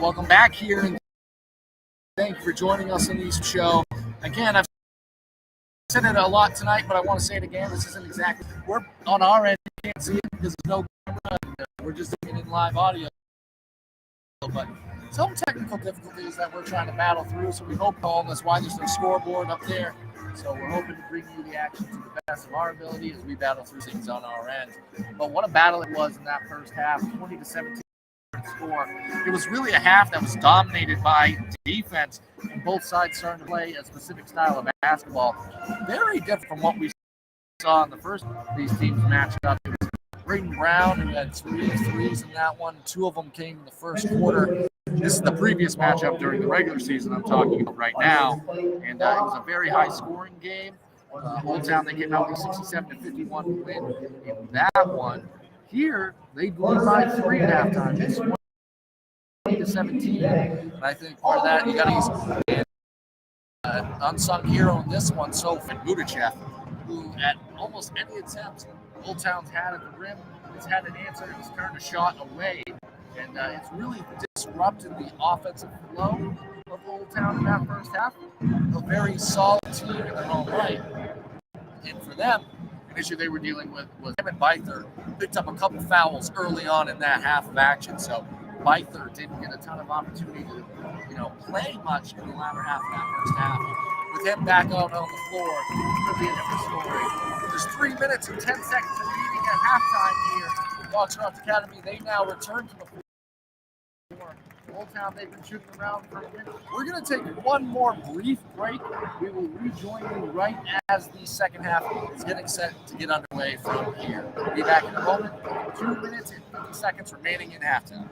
Welcome back here, and thank you for joining us on this show. Again, I've said it a lot tonight, but I want to say it again. This isn't exactly, we're on our end, you can't see it because there's no camera. We're just doing it in live audio. But some technical difficulties that we're trying to battle through, so we hope all that's why there's no scoreboard up there. So we're hoping to bring you the action to the best of our ability as we battle through things on our end. But what a battle it was in that first half, 20-17 score. It was really a half that was dominated by defense, and both sides starting to play a specific style of basketball. Very different from what we saw in the first of these teams matched up. It was Braden Brown, who had 3 threes in that one. 2 of them came in the first quarter. This is the previous matchup during the regular season I'm talking about right now. And it was a very high-scoring game. Old Town, they came out with 67-51 to win in that one. Here, they lead by 3 at halftime. It's 20-17. And I think part of that, you got to use unsung hero in this one, Sofin Mudachev, who at almost any attempt Old Town's had at the rim, has had an answer, he's turned a shot away. And it's really disrupted the offensive flow of Old Town in that first half. A very solid team in their own right. And for them, an issue they were dealing with was Evan Byther picked up a couple fouls early on in that half of action. So Byther didn't get a ton of opportunity to, play much in the latter half of that first half. With him back out on the floor, it could be a different story. There's 3 minutes and 10 seconds remaining at halftime here at Foxcroft Academy. They now return to the floor. Old Town, they've been shooting around for a minute. We're going to take one more brief break. We will rejoin you right as the second half is getting set to get underway from here. We'll be back in a moment. 2 minutes and 50 seconds remaining in halftime.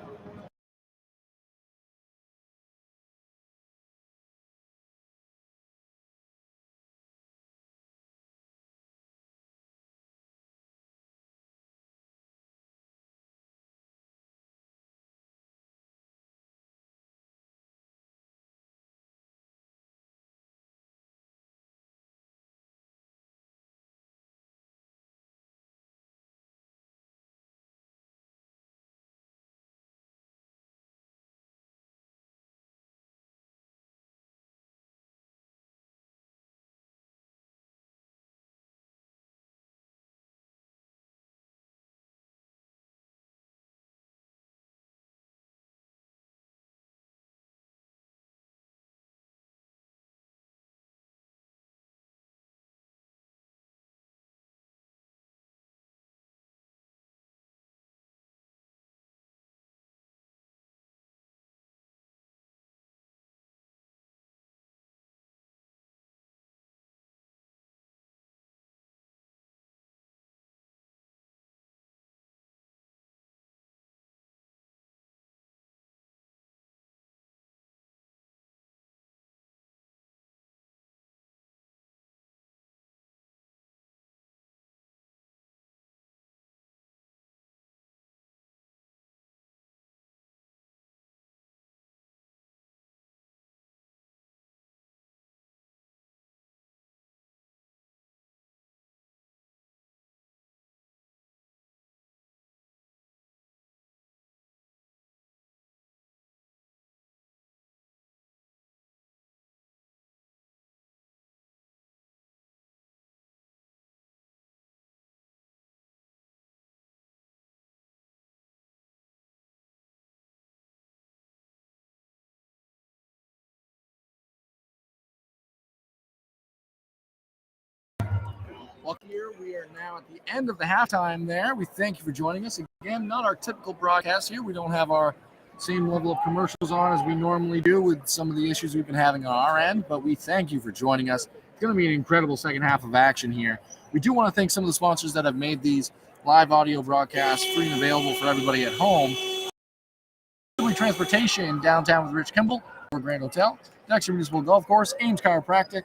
Well, here we are now at the end of the halftime there. We thank you for joining us. Again, not our typical broadcast here. We don't have our same level of commercials on as we normally do with some of the issues we've been having on our end, but we thank you for joining us. It's going to be an incredible second half of action here. We do want to thank some of the sponsors that have made these live audio broadcasts free and available for everybody at home. Transportation downtown with Rich Kimball, or Grand Hotel, Dexter Municipal Golf Course, Ames Chiropractic,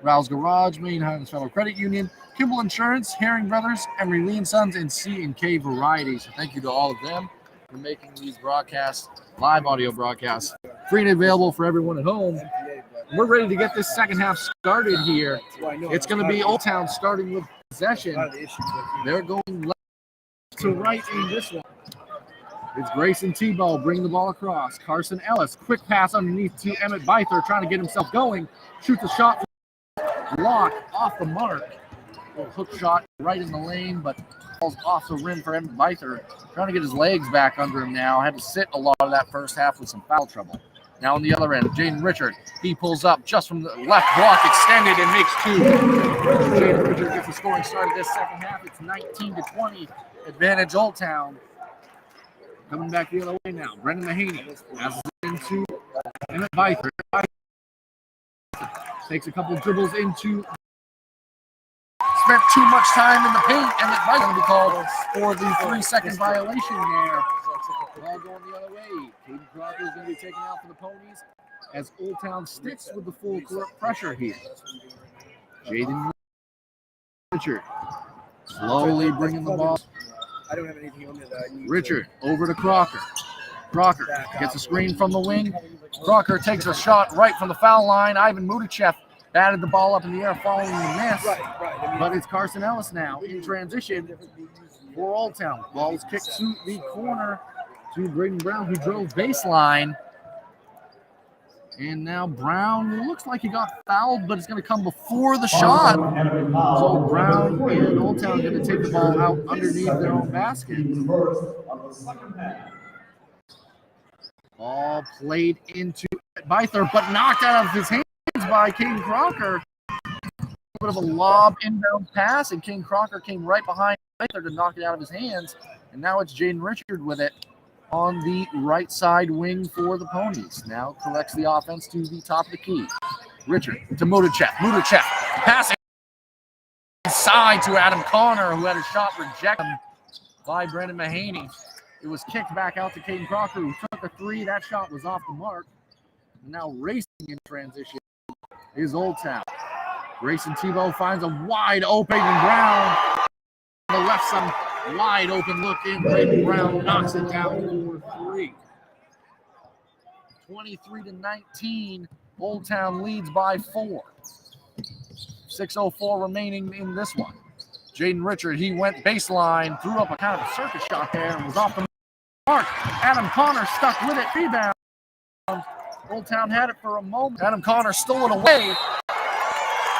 Rouse Garage, Maine Highlands Federal Credit Union, Kimball Insurance, Herring Brothers, Emery Lee & Sons, and C&K Variety. So thank you to all of them for making these broadcasts, live audio broadcasts, free and available for everyone at home. We're ready to get this second half started here. It's going to be Old Town starting with possession. They're going left to right in this one. It's Grayson Tebow bringing the ball across. Carson Ellis, quick pass underneath to Emmett Bither, trying to get himself going. Shoots a shot, block off the mark. Little hook shot right in the lane, but falls off the rim for Emmett Bither. Trying to get his legs back under him now. Had to sit a lot of that first half with some foul trouble. Now on the other end, Jaden Richard. He pulls up just from the left block, extended, and makes two. Jaden Richard gets the scoring start of this second half. It's 19-20. Advantage Old Town. Coming back the other way now. Brendan Mahaney passes it into Emmett Bither. Takes a couple dribbles into. Spent too much time in the paint, and it might going to be called for the 3-second violation there. Ball going the other way. Caden Crocker is going to be taken out for the Ponies as Old Town sticks with the full court pressure here. Jaden Richard slowly bringing the ball. I don't have anything on there that I need. Richard over to Crocker. Crocker gets a screen from the wing. Crocker takes a shot right from the foul line. Ivan Mudichev batted the ball up in the air following the miss. Right. But it's Carson Ellis now in transition for Old Town. Ball is kicked to the corner to Braden Brown, who drove baseline. And now Brown looks like he got fouled, but it's going to come before the shot. So Brown and Old Town are going to take the ball out underneath their own basket. Ball played into Bither, but knocked out of his hands by King Crocker. A bit of a lob inbound pass, and King Crocker came right behind Bither to knock it out of his hands. And now it's Jaden Richard with it on the right side wing for the Ponies. Now collects the offense to the top of the key. Richard to Mudichev. Mudichev passing inside to Adam Connor, who had a shot rejected by Brendan Mahaney. It was kicked back out to Caden Crocker, who took a three. That shot was off the mark. And now racing in transition is Old Town. Grayson Tebow finds a wide open Brown. On the left side, wide open look in. Braden Brown knocks it down for three. 23-19. Old Town leads by 4. 6:04 remaining in this one. Jaden Richard, he went baseline, threw up a kind of a circus shot there, and was off the mark. Adam Connor stuck with it. Rebound. Old Town had it for a moment. Adam Connor stole it away.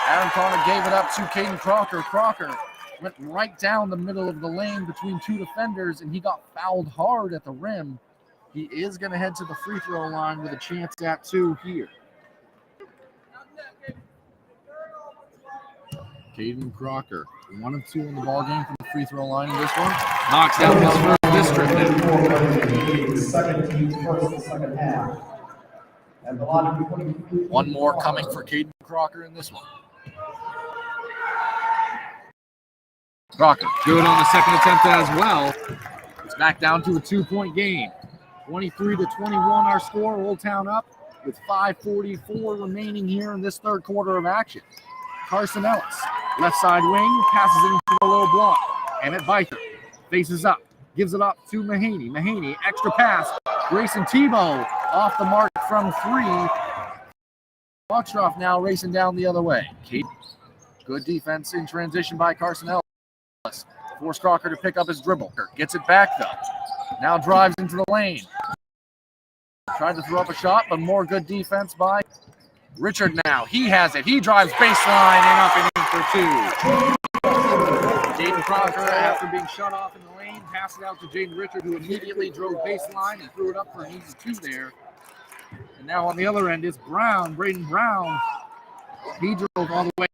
Adam Connor gave it up to Caden Crocker. Crocker went right down the middle of the lane between two defenders, and he got fouled hard at the rim. He is going to head to the free throw line with a chance at 2 here. Caden Crocker, 1 of 2 in the ball game from the free throw line in this one. Knocks down this first district. Second team first, the second half. And the line of 20. One more coming for Caden Crocker in this one. Crocker, good on the second attempt as well. It's back down to a 2-point game. 23-21 our score. Old Town up with 5:44 remaining here in this third quarter of action. Carson Ellis, left side wing, passes it into the low block. Emmett Bither faces up, gives it up to Mahaney. Mahaney, extra pass. Grayson Tebow off the mark from 3. Foxcroft now racing down the other way. Good defense in transition by Carson Ellis. Force Crocker to pick up his dribble. Gets it back though. Now drives into the lane. Tried to throw up a shot, but more good defense by Richard now. He has it. He drives baseline and up and in for 2. Jaden Crocker, after being shut off in the lane, passed it out to Jaden Richard, who immediately drove baseline and threw it up for an easy 2 there. And now on the other end is Brown, Braden Brown. He drove all the way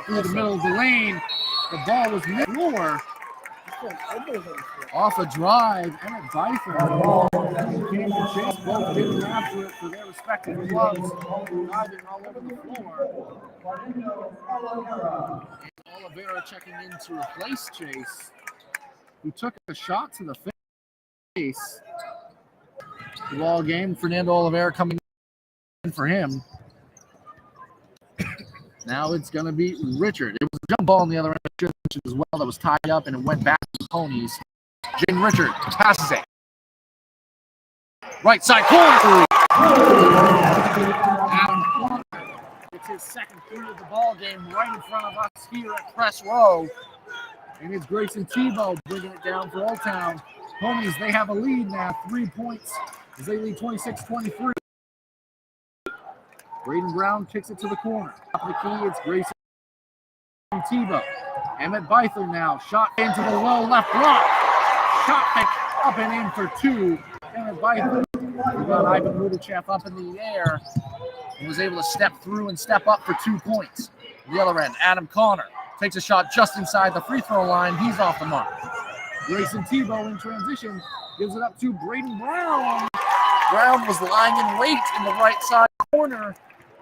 through the middle of the lane. The ball was mid-floor. Off a drive, Emmett Bither came to chase both getting after it for their respective clubs, driving all over the floor. Oliveira checking in to replace Chase, who took a shot to the face. The ball game, Fernando Oliveira coming in for him. Now it's going to be Richard. It was a jump ball on the other end as well that was tied up, and it went back to the Ponies. Jaden Richard passes it. Right side corner. Adam Connor gets his second 3 of the ball game right in front of us here at Press Row. And it's Grayson Tebow bringing it down for Old Town. Ponies, they have a lead now, 3 points as they lead 26-23. Braden Brown kicks it to the corner. Top of the key, it's Grayson Tebow. Emmett Byther now, shot into the low left block. Shot pick up and in for 2. Emmett Byther. We got Ivan Rudachev up in the air and was able to step through and step up for 2 points. The other end, Adam Connor takes a shot just inside the free throw line. He's off the mark. Grayson Tebow in transition gives it up to Braden Brown. Brown was lying in wait in the right side corner,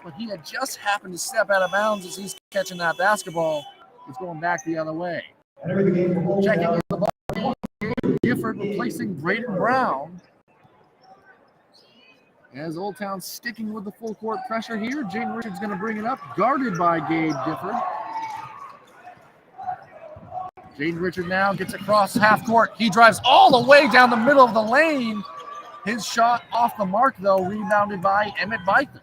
but he had just happened to step out of bounds as he's catching that basketball. He's going back the other way. Checking in the ball, Gifford replacing Braden Brown. As Old Town sticking with the full court pressure here, Jaden Richards going to bring it up, guarded by Gabe Gifford. Jaden Richard now gets across half court. He drives all the way down the middle of the lane. His shot off the mark, though, rebounded by Emmett Byther.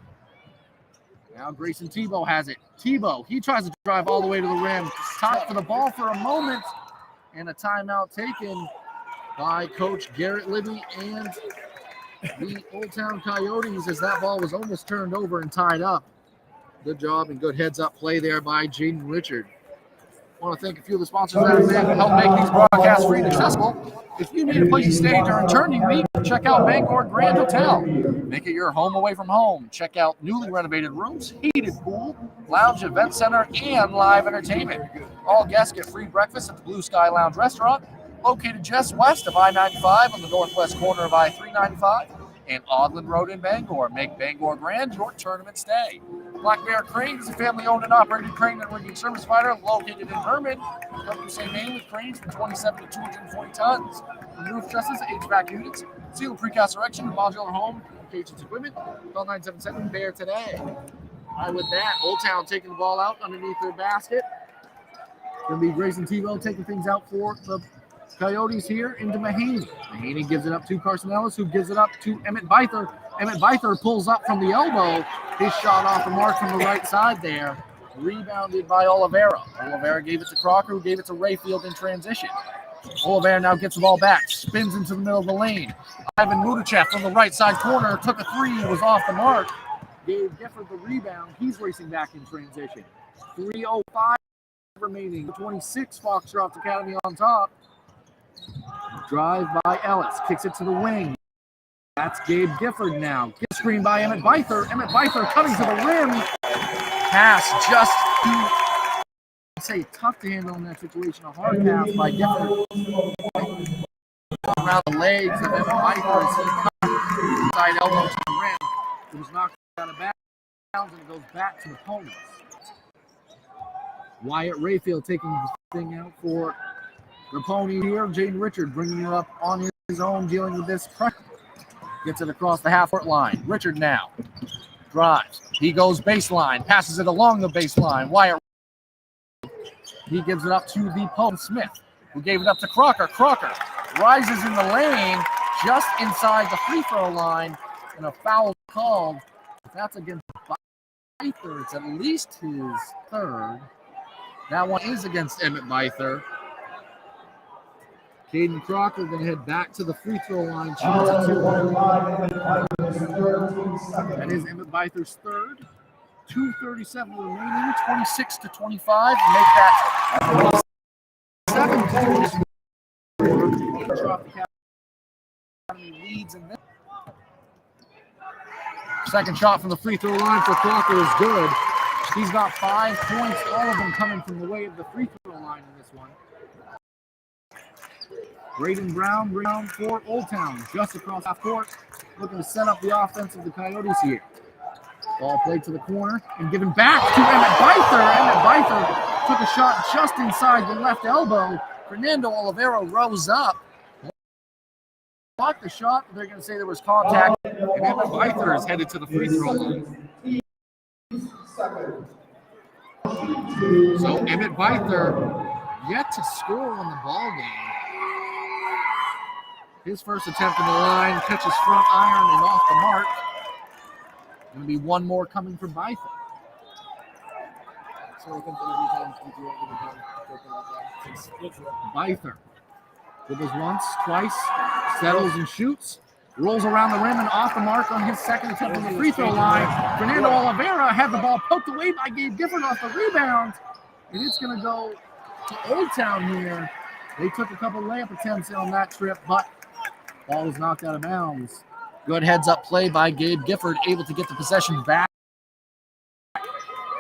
Now Grayson Tebow has it. Tebow, he tries to drive all the way to the rim. Top for the ball for a moment, and a timeout taken by Coach Garrett Libby and the Old Town Coyotes as that ball was almost turned over and tied up. Good job and good heads-up play there by Jaden Richard. I want to thank a few of the sponsors that have helped make these broadcasts free and accessible. If you need a place to stay during tourney week, check out Bangor Grand Hotel. Make it your home away from home. Check out newly renovated rooms, heated pool, lounge, event center, and live entertainment. All guests get free breakfast at the Blue Sky Lounge restaurant, located just west of I-95 on the northwest corner of I-395 and Ogland Road in Bangor. Make Bangor Grand your tournament stay. Black Bear Crane is a family-owned and operated crane and rigging service provider located in Herman. Company same name with cranes from 27 to 240 tons. From roof trusses, HVAC units, steel precast erection, modular home, communications equipment. Call 977-BEAR today. All right, with that, Old Town taking the ball out underneath their basket. Going to be Grayson Tebow taking things out for the Coyotes here into Mahaney. Mahaney gives it up to Carson Ellis, who gives it up to Emmett Byther. Emmett Byther pulls up from the elbow. His shot off the mark from the right side there. Rebounded by Oliveira. Oliveira gave it to Crocker, who gave it to Rayfield in transition. Oliveira now gets the ball back, spins into the middle of the lane. Ivan Mudachev from the right side corner took a three, was off the mark. Gave Gifford the rebound. He's racing back in transition. 3:05 remaining. 26 Foxcroft Academy on top. Drive by Ellis, kicks it to the wing. That's Gabe Gifford now. Get screen by Emmett Byther. Emmett Byther coming to the rim. Pass just to, I'd say, tough to handle in that situation. A hard pass by Gifford. Around the legs of Emmett Byther as he comes side elbow to the rim. It was knocked out of bounds and it goes back to the ponies. Wyatt Rayfield taking the thing out for the pony here. Jaden Richard bringing it up on his own, dealing with this pressure. Gets it across the half-court line. Richard now drives. He goes baseline, passes it along the baseline. Wyatt, he gives it up to the post Smith, who gave it up to Crocker. Crocker rises in the lane just inside the free throw line, and a foul called. If that's against Byther, it's at least his third. That one is against Emmett Byther. Caden Crocker going to head back to the free throw line. That is Emmett Byther's third. 2:37 remaining, 26-25. Make that 27. Leads in this. Second shot from the free throw line for Crocker is good. He's got 5 points, all of them coming from the way of the free throw line in this one. Braden Brown for Old Town, just across half court, looking to set up the offense of the Coyotes here. Ball played to the corner and given back to Emmett Byther. Emmett Byther took a shot just inside the left elbow. Fernando Oliveira rose up, blocked the shot. They're going to say there was contact, and Emmett Byther is headed to the free throw line. So Emmett Byther yet to score on the ball game. His first attempt in the line, catches front iron and off the mark. Going to be one more coming from Byther. Byther Dribbles once, twice, settles and shoots. Rolls around the rim and off the mark on his second attempt on the free throw line. Fernando Oliveira had the ball poked away by Gabe Gifford off the rebound. And it's going to go to Old Town here. They took a couple layup attempts on that trip, but ball was knocked out of bounds. Good heads-up play by Gabe Gifford, able to get the possession back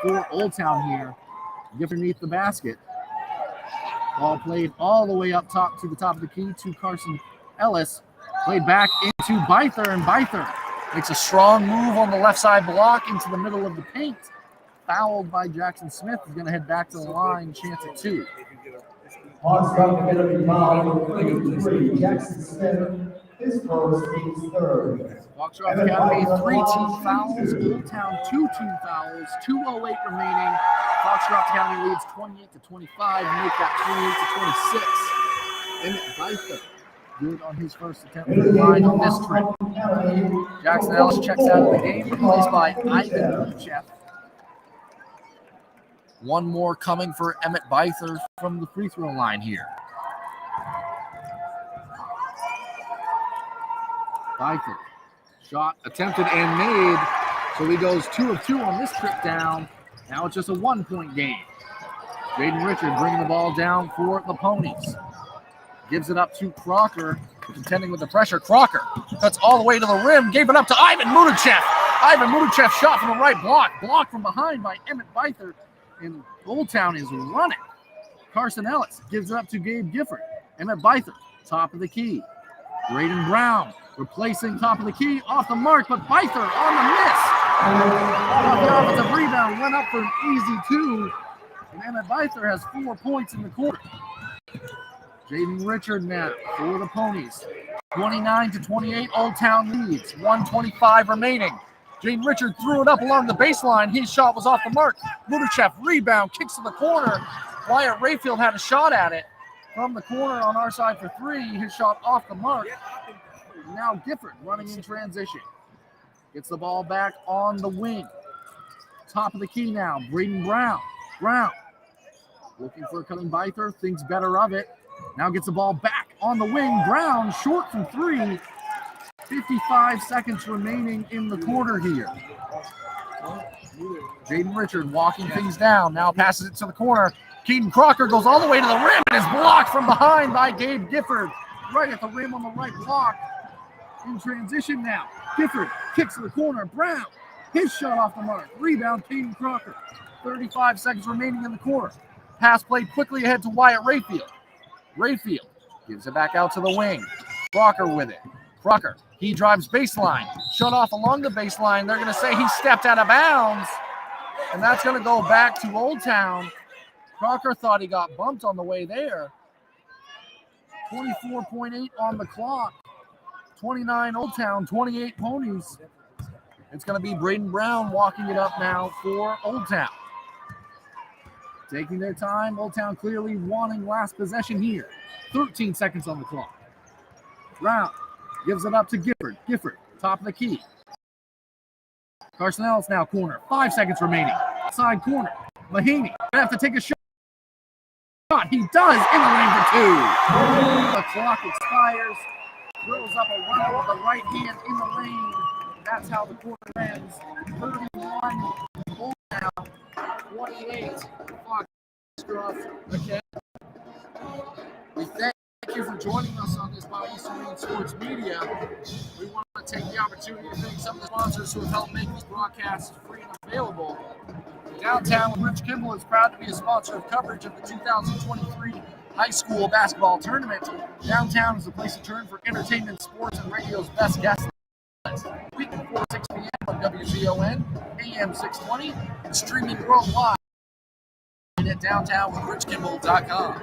for Old Town here. Gifford underneath the basket. Ball played all the way up top to the top of the key to Carson Ellis. Played back into Byther, and Byther makes a strong move on the left side block into the middle of the paint. Fouled by Jackson Smith. He's going to head back to the line, chance at 2. Hawks got to get a foul for 3. Jackson Smith, his first, team's third. Foxcroft Academy, 3 team fouls. Old Town, 2 team fouls. 2:08 remaining. Foxcroft Academy leads 28-25. Make that 28-26. Emmett Byther, good on his first attempt to the line on this trip. Jackson Ellis checks out of the game, replaced by Ivan Luchev. One more coming for Emmett Byther from the free throw line here. Byther, shot attempted and made, so he goes 2 of 2 on this trip down. Now it's just a 1-point game. Jaden Richard bringing the ball down for the Ponies. Gives it up to Crocker, contending with the pressure. Crocker cuts all the way to the rim, gave it up to Ivan Mudachev. Ivan Mudachev shot from the right block, blocked from behind by Emmett Byther, and Old Town is running. Carson Ellis gives it up to Gabe Gifford. Emmett Byther, top of the key. Braden Brown replacing top of the key, off the mark, but Byther on the miss. The offensive rebound went up for an easy 2, and Emmett Byther has 4 points in the quarter. Jaden Richard now for the Ponies. 29-28, Old Town leads. 1:25 remaining. Jaden Richard threw it up along the baseline. His shot was off the mark. Mudachev rebound, kicks to the corner. Wyatt Rayfield had a shot at it from the corner on our side for 3. His shot off the mark. Now Gifford running in transition. Gets the ball back on the wing. Top of the key now, Braden Brown. Brown looking for cutting Byther, thinks better of it. Now gets the ball back on the wing. Brown short from 3. 55 seconds remaining in the quarter here. Jaden Richard walking things down. Now passes it to the corner. Keaton Crocker goes all the way to the rim and is blocked from behind by Gabe Gifford. Right at the rim on the right block. In transition now. Gifford kicks to the corner. Brown, his shot off the mark. Rebound, Keaton Crocker. 35 seconds remaining in the quarter. Pass played quickly ahead to Wyatt Rayfield. Rayfield gives it back out to the wing. Crocker with it. Crocker, he drives baseline. Shut off along the baseline. They're going to say he stepped out of bounds. And that's going to go back to Old Town. Crocker thought he got bumped on the way there. 24.8 on the clock. 29 Old Town, 28 Ponies. It's going to be Braden Brown walking it up now for Old Town. Taking their time, Old Town clearly wanting last possession here. 13 seconds on the clock. Brown gives it up to Gifford. Gifford, top of the key. Carson Ellis now corner. 5 seconds remaining. Side corner. Mahaney gonna have to take a shot. He does in the lane for 2. The clock expires. Throws up a runner with the right hand in the lane. That's how the quarter ends. 31 Old Town, 28 Foxcroft again. We thank you for joining us on this by Eastern Maine Sports Media. We want to take the opportunity to thank some of the sponsors who have helped make this broadcast free and available. Downtown with Rich Kimball is proud to be a sponsor of coverage of the 2023 high school basketball tournament. Downtown is the place to turn for entertainment, sports, and radio's best guests. Weekly 4 6 p.m. on WZON, AM 620, and streaming worldwide at downtownwithrichkimball.com.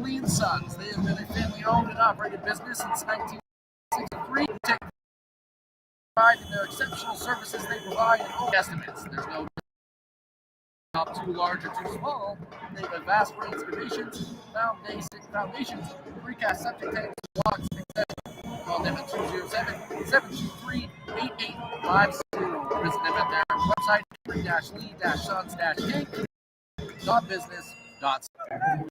Lee & Sons, they have been a family-owned and operated business since 1963. Take pride in their exceptional services they provide and all estimates. There's no top too large or too small. They have a vast range of excavations, foundations, precast septic tanks, blocks, etc. Call them at 207-723-8850. Visit them at their website, lee-sons-inc.business.com.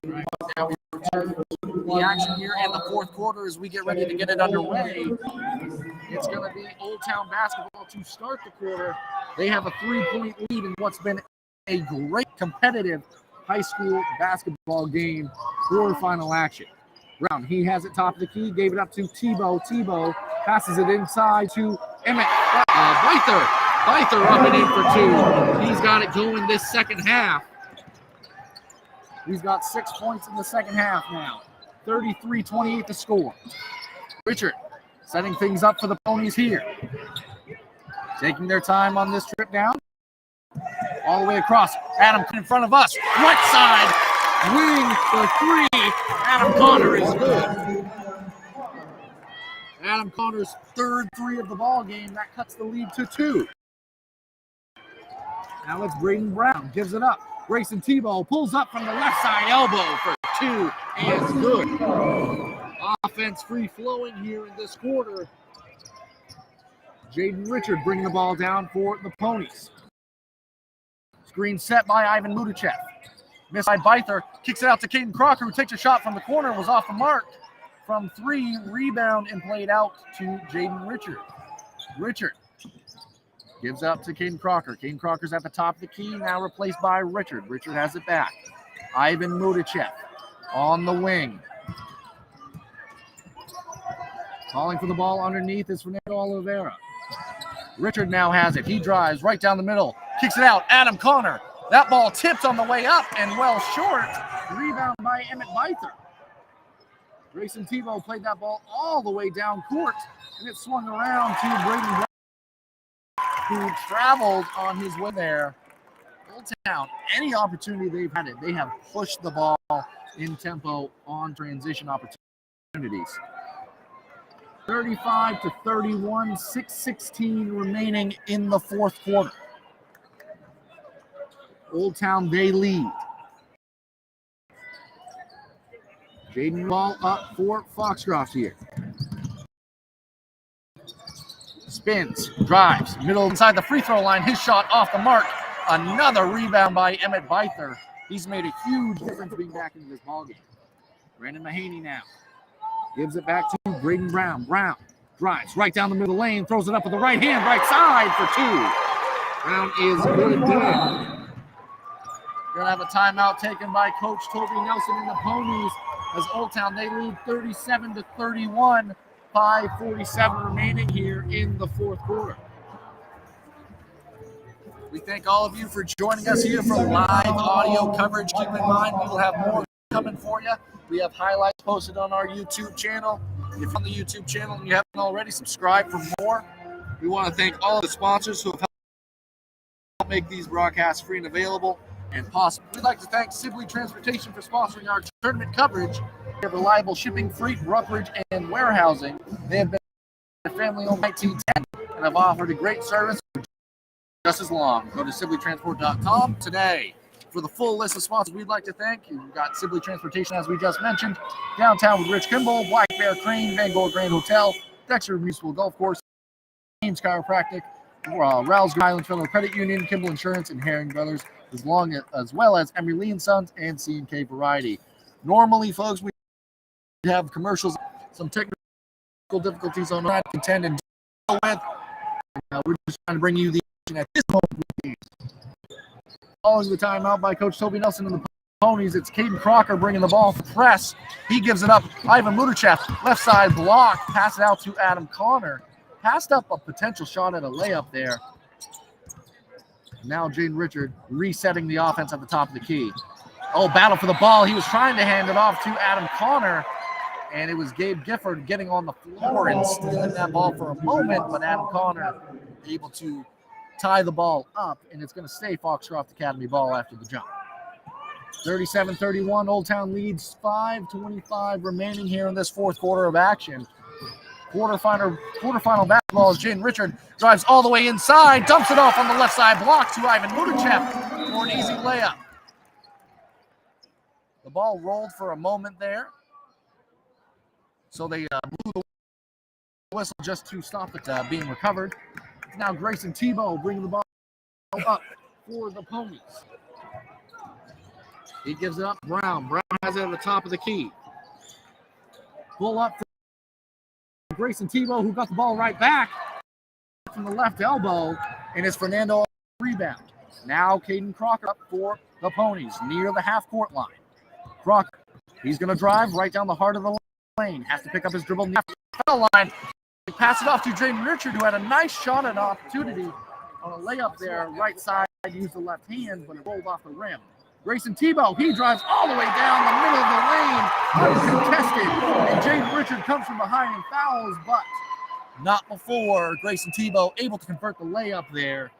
Now we return to the action here in the fourth quarter as we get ready to get it underway. It's going to be Old Town basketball to start the quarter. They have a 3-point lead in what's been a great competitive high school basketball game, quarterfinal action. Brown, he has it top of the key, gave it up to Tebow. Tebow passes it inside to Emmett Byther. Byther up and in for two. He's got it going this second half. He's got 6 points in the second half now. 33-28 to score. Richard setting things up for the Ponies here. Taking their time on this trip down. All the way across. Adam in front of us. Right side. Wing for three. Adam Connor is good. Adam Connor's third three of the ball game. That cuts the lead to 2. Now it's Braden Brown. Gives it up. Grayson Tebow pulls up from the left side elbow for 2 and good. Offense free flowing here in this quarter. Jaden Richard bringing the ball down for the Ponies. Screen set by Ivan Mudichev. Missed by Byther. Kicks it out to Caden Crocker, who takes a shot from the corner. Was off the mark from 3. Rebound and played out to Jaden Richard. Richard gives up to Caden Crocker. Caden Crocker's at the top of the key, now replaced by Richard. Richard has it back. Ivan Mudichev on the wing. Calling for the ball underneath is Fernando Oliveira. Richard now has it. He drives right down the middle. Kicks it out. Adam Connor. That ball tipped on the way up and well short. Rebound by Emmett Byther. Grayson Tebow played that ball all the way down court, and it swung around to Braden Brown, who traveled on his way there. Old Town, any opportunity they've had it, they have pushed the ball in tempo on transition opportunities. 35-31, 6:16 remaining in the fourth quarter. Old Town, they lead. Jaden ball up for Foxcroft here. Spins, drives, middle inside the free throw line. His shot off the mark. Another rebound by Emmett Byther. He's made a huge difference being back into this ballgame. Brandon Mahaney now gives it back to Braden Brown. Brown drives right down the middle lane, throws it up with the right hand, right side for 2. Brown is good there. We're going to have a timeout taken by Coach Toby Nelson and the Ponies as Old Town, they lead 37-31. 5:47 remaining here in the fourth quarter. We thank all of you for joining us here for live audio coverage. Keep in mind, we will have more coming for you. We have highlights posted on our YouTube channel. If you're on the YouTube channel and you haven't already, subscribe for more. We want to thank all of the sponsors who have helped make these broadcasts free and available and possible. We'd like to thank Sibley Transportation for sponsoring our tournament coverage. They have reliable shipping, freight, brokerage, and warehousing. They have been a family-owned 1910 and have offered a great service for just as long. Go to SibleyTransport.com today. For the full list of sponsors we'd like to thank, you've got Sibley Transportation, as we just mentioned, Downtown with Rich Kimball, Black Bear Crane, Van Gogh Grand Hotel, Dexter Municipal Golf Course, James Chiropractic, Rouse Island Federal Credit Union, Kimball Insurance, and Herring Brothers, as well as Emery Lee & Sons and C&K Variety. Normally, folks, we have commercials, some technical difficulties on that contend and deal with. We're just trying to bring you the action at this moment. Following the timeout by Coach Toby Nelson and the Ponies, it's Caden Crocker bringing the ball for press. He gives it up. Ivan Mudichev, left side block, pass it out to Adam Connor. Passed up a potential shot at a layup there. Now Jaden Richard resetting the offense at the top of the key. Oh, battle for the ball. He was trying to hand it off to Adam Connor, and it was Gabe Gifford getting on the floor and stealing that ball for a moment, but Adam Connor able to tie the ball up, and it's going to stay Foxcroft Academy ball after the jump. 37-31, Old Town leads, 5:25 remaining here in this fourth quarter of action. Quarterfinal basketball as Jaden Richard drives all the way inside, dumps it off on the left side block to Ivan Mudichev for an easy layup. The ball rolled for a moment there, so they blew the whistle just to stop it being recovered. Now Grayson Tebow bringing the ball up for the Ponies. He gives it up. Brown has it at the top of the key. Pull up for Grayson Tebow, who got the ball right back from the left elbow, and it's Fernando rebound. Now Caden Crocker up for the Ponies near the half-court line. Crocker, he's going to drive right down the heart of the lane. Has to pick up his dribble near the foul line. Pass it off to Jaden Richard, who had a nice shot and opportunity on a layup there. Right side, used the left hand, but it rolled off the rim. Grayson Tebow, he drives all the way down the middle of the lane, uncontested. And Jaden Richard comes from behind and fouls, but not before Grayson Tebow able to convert the layup there.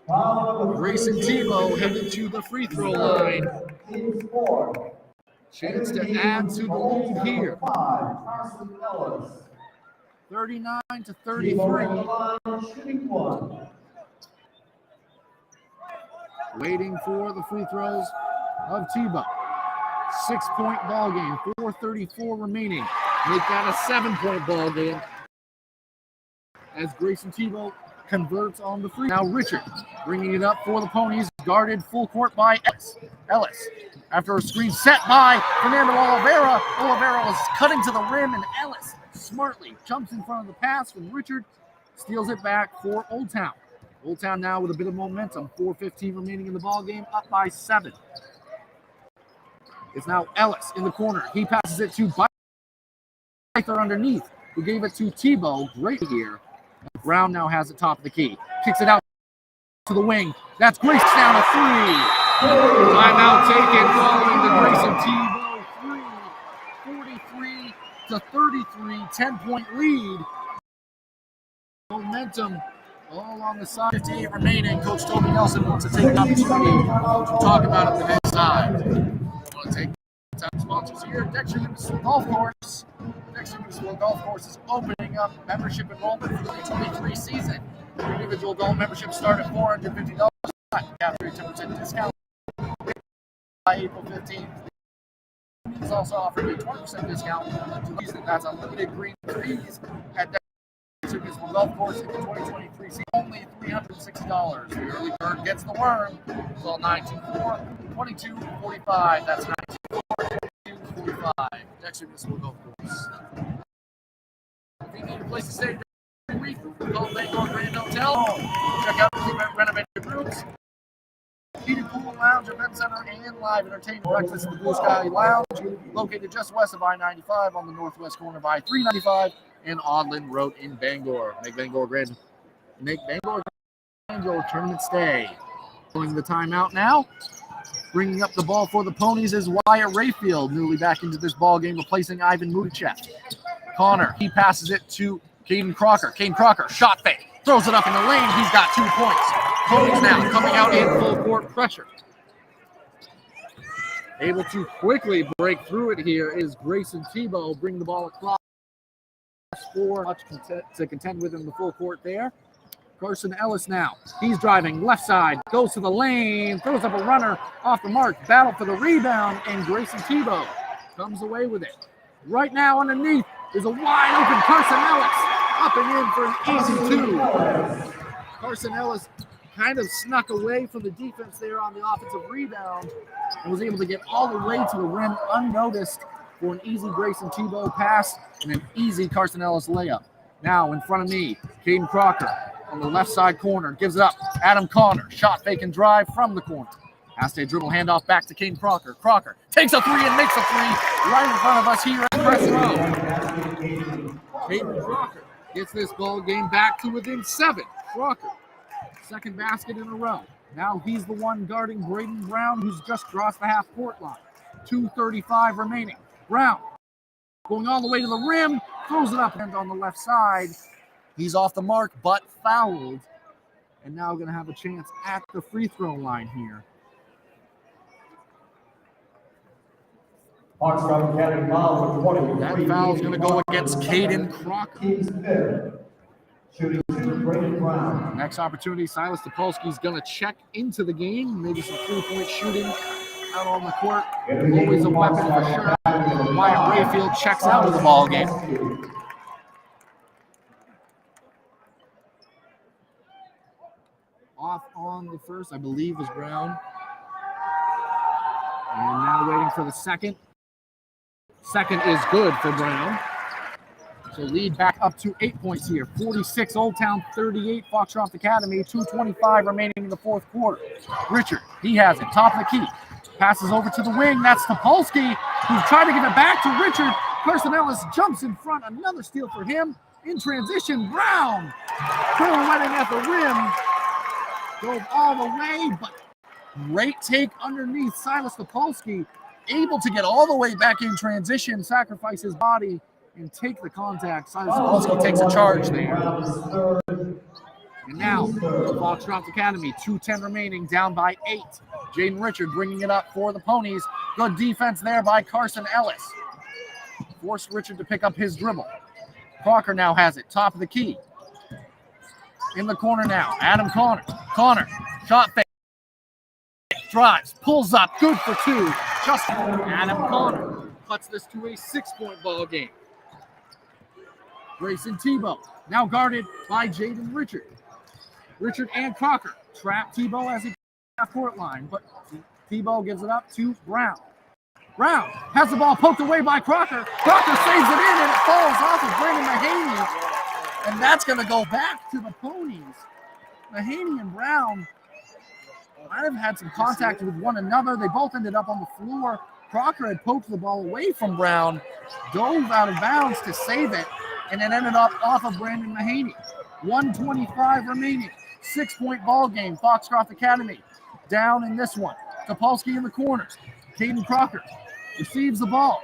Grayson Tebow headed to the free throw line. Chance to add to the lead here. 39 to 33. Waiting for the free throws of Tebow. 6-point ball game, 4:34 remaining. Make that a 7-point ball game as Grayson Tebow converts on the free. Now Richard bringing it up for the Ponies, guarded full court by Ellis. Ellis, after a screen set by Fernando Oliveira. Oliveira was cutting to the rim, and Ellis smartly jumps in front of the pass when Richard steals it back for Old Town. Old Town now with a bit of momentum. 4:15 remaining in the ball game, up by 7. It's now Ellis in the corner. He passes it to Byther underneath, who gave it to Tebow. Great here. Brown now has it top of the key. Kicks it out to the wing. That's Grace down a 3. Timeout taken following the Grayson Tebow 3. 43 to 33. 10-point lead. Momentum all on the side. 58 remaining. Coach Toby Nelson wants to take an opportunity to talk about it the next time. I want to take time sponsors here. Dexter Municipal Golf Course. Dexter Municipal Golf Course is opening up membership enrollment for the 2023 season. Individual golf memberships start at $450. Capture a 10% discount by April 15th. He's also offering a 20% discount to these. That's unlimited green fees at Dexter Municipal Golf Course in the 2023 season. Only $360. The early bird gets the worm. Call 924-2245. That's 924-2245. Dexter Municipal Golf Course. If you need a place to stay every week, call Bangor Grand Hotel. Check out the renovated rooms. Heated pool, lounge, event center, and live entertainment breakfast in the Blue Sky Lounge, located just west of I-95 on the northwest corner of I-395 and Odland Road in Bangor. Make Bangor Grand tournament stay. Pulling the timeout now. Bringing up the ball for the Ponies is Wyatt Rayfield, newly back into this ball game, replacing Ivan Mudichev. Connor, he passes it to Caden Crocker. Caden Crocker, shot fake, throws it up in the lane. He's got 2 points. Ponies now coming out in full court pressure. Able to quickly break through it here is Grayson Tebow, bring the ball across for much to contend with in the full court there. Carson Ellis now. He's driving left side, goes to the lane, throws up a runner off the mark, battle for the rebound, and Grayson Tebow comes away with it. Right now underneath is a wide open Carson Ellis, up and in for an easy 2. Carson Ellis kind of snuck away from the defense there on the offensive rebound and was able to get all the way to the rim unnoticed for an easy Grayson Tebow pass and an easy Carson Ellis layup. Now in front of me, Caden Crocker on the left side corner, gives it up. Adam Connor, shot fake and drive from the corner. Has to dribble handoff back to Caden Crocker. Crocker takes a 3 and makes a 3 right in front of us here at press row. Caden Crocker gets this ball game back to within 7. Crocker, second basket in a row. Now he's the one guarding Braden Brown, who's just crossed the half-court line. 2:35 remaining. Brown going all the way to the rim, throws it up and on the left side. He's off the mark, but fouled. And now going to have a chance at the free throw line here. Foxcroft Academy foul for 20. That foul is going to go against Caden Crocker. Shooting 2, Braden Brown. Next opportunity, Silas Topolsky is going to check into the game. Maybe some 3-point shooting out on the court. Always a weapon for sure. Wyatt Rayfield checks out of the ball game. Off on the first, I believe, is Brown. And now waiting for the second. Second is good for Brown. So lead back up to 8 points here. 46 Old Town, 38 Foxcroft Academy, 2:25 remaining in the fourth quarter. Richard, he has it, top of the key. Passes over to the wing, that's Topolsky, who's trying to give it back to Richard. Carson Ellis jumps in front, another steal for him. In transition, Brown, pirouetting at the rim. Goes all the way, but great take underneath. Silas Topolsky, able to get all the way back in transition, sacrifice his body, and take the contact. Silas Topolsky takes a charge there. And now, Foxcroft Academy, 2:10 remaining, down by 8. Jaden Richard bringing it up for the Ponies. Good defense there by Carson Ellis. Forced Richard to pick up his dribble. Crocker now has it, top of the key. In the corner now, Adam Connor. Connor, shot fake. Drives, pulls up, good for 2. Just Adam Connor cuts this to a 6-point ball game. Grayson Tebow, now guarded by Jaden Richard. Richard and Crocker trap Tebow as he half-court line, but Tebow gives it up to Brown. Brown has the ball poked away by Crocker. Crocker saves it in, and it falls off of Brandon Mahaney, and that's going to go back to the Ponies. Mahaney and Brown might have had some contact with one another. They both ended up on the floor. Crocker had poked the ball away from Brown, dove out of bounds to save it, and it ended up off of Brandon Mahaney. 1:25 remaining. 6-point ball game. Foxcroft Academy down in this one. Topolsky in the corners. Caden Crocker receives the ball.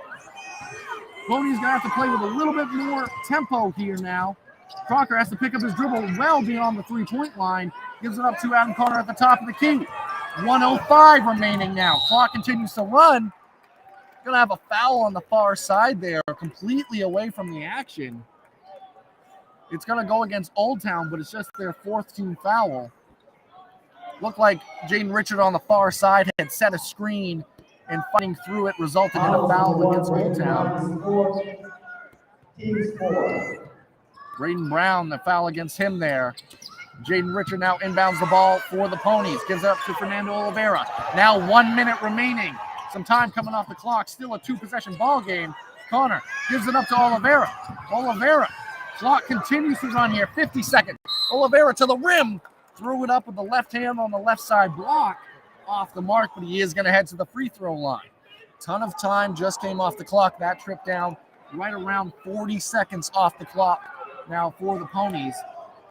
Pony's going to have to play with a little bit more tempo here now. Crocker has to pick up his dribble well beyond the 3-point line. Gives it up to Adam Connor at the top of the key. 1:05 remaining now. Clock continues to run. Going to have a foul on the far side there, completely away from the action. It's going to go against Old Town, but it's just their 4th team foul. Looked like Jaden Richard on the far side had set a screen, and fighting through it resulted in a foul against Old Town. Braden Brown, the foul against him there. Jaden Richard now inbounds the ball for the Ponies. Gives it up to Fernando Oliveira. Now 1 minute remaining. Some time coming off the clock. Still a 2-possession ball game. Connor gives it up to Oliveira. Oliveira. Clock continues to run here. 50 seconds. Oliveira to the rim. Threw it up with the left hand on the left side block. Off the mark, but he is going to head to the free throw line. Ton of time just came off the clock. That trip down right around 40 seconds off the clock now for the Ponies.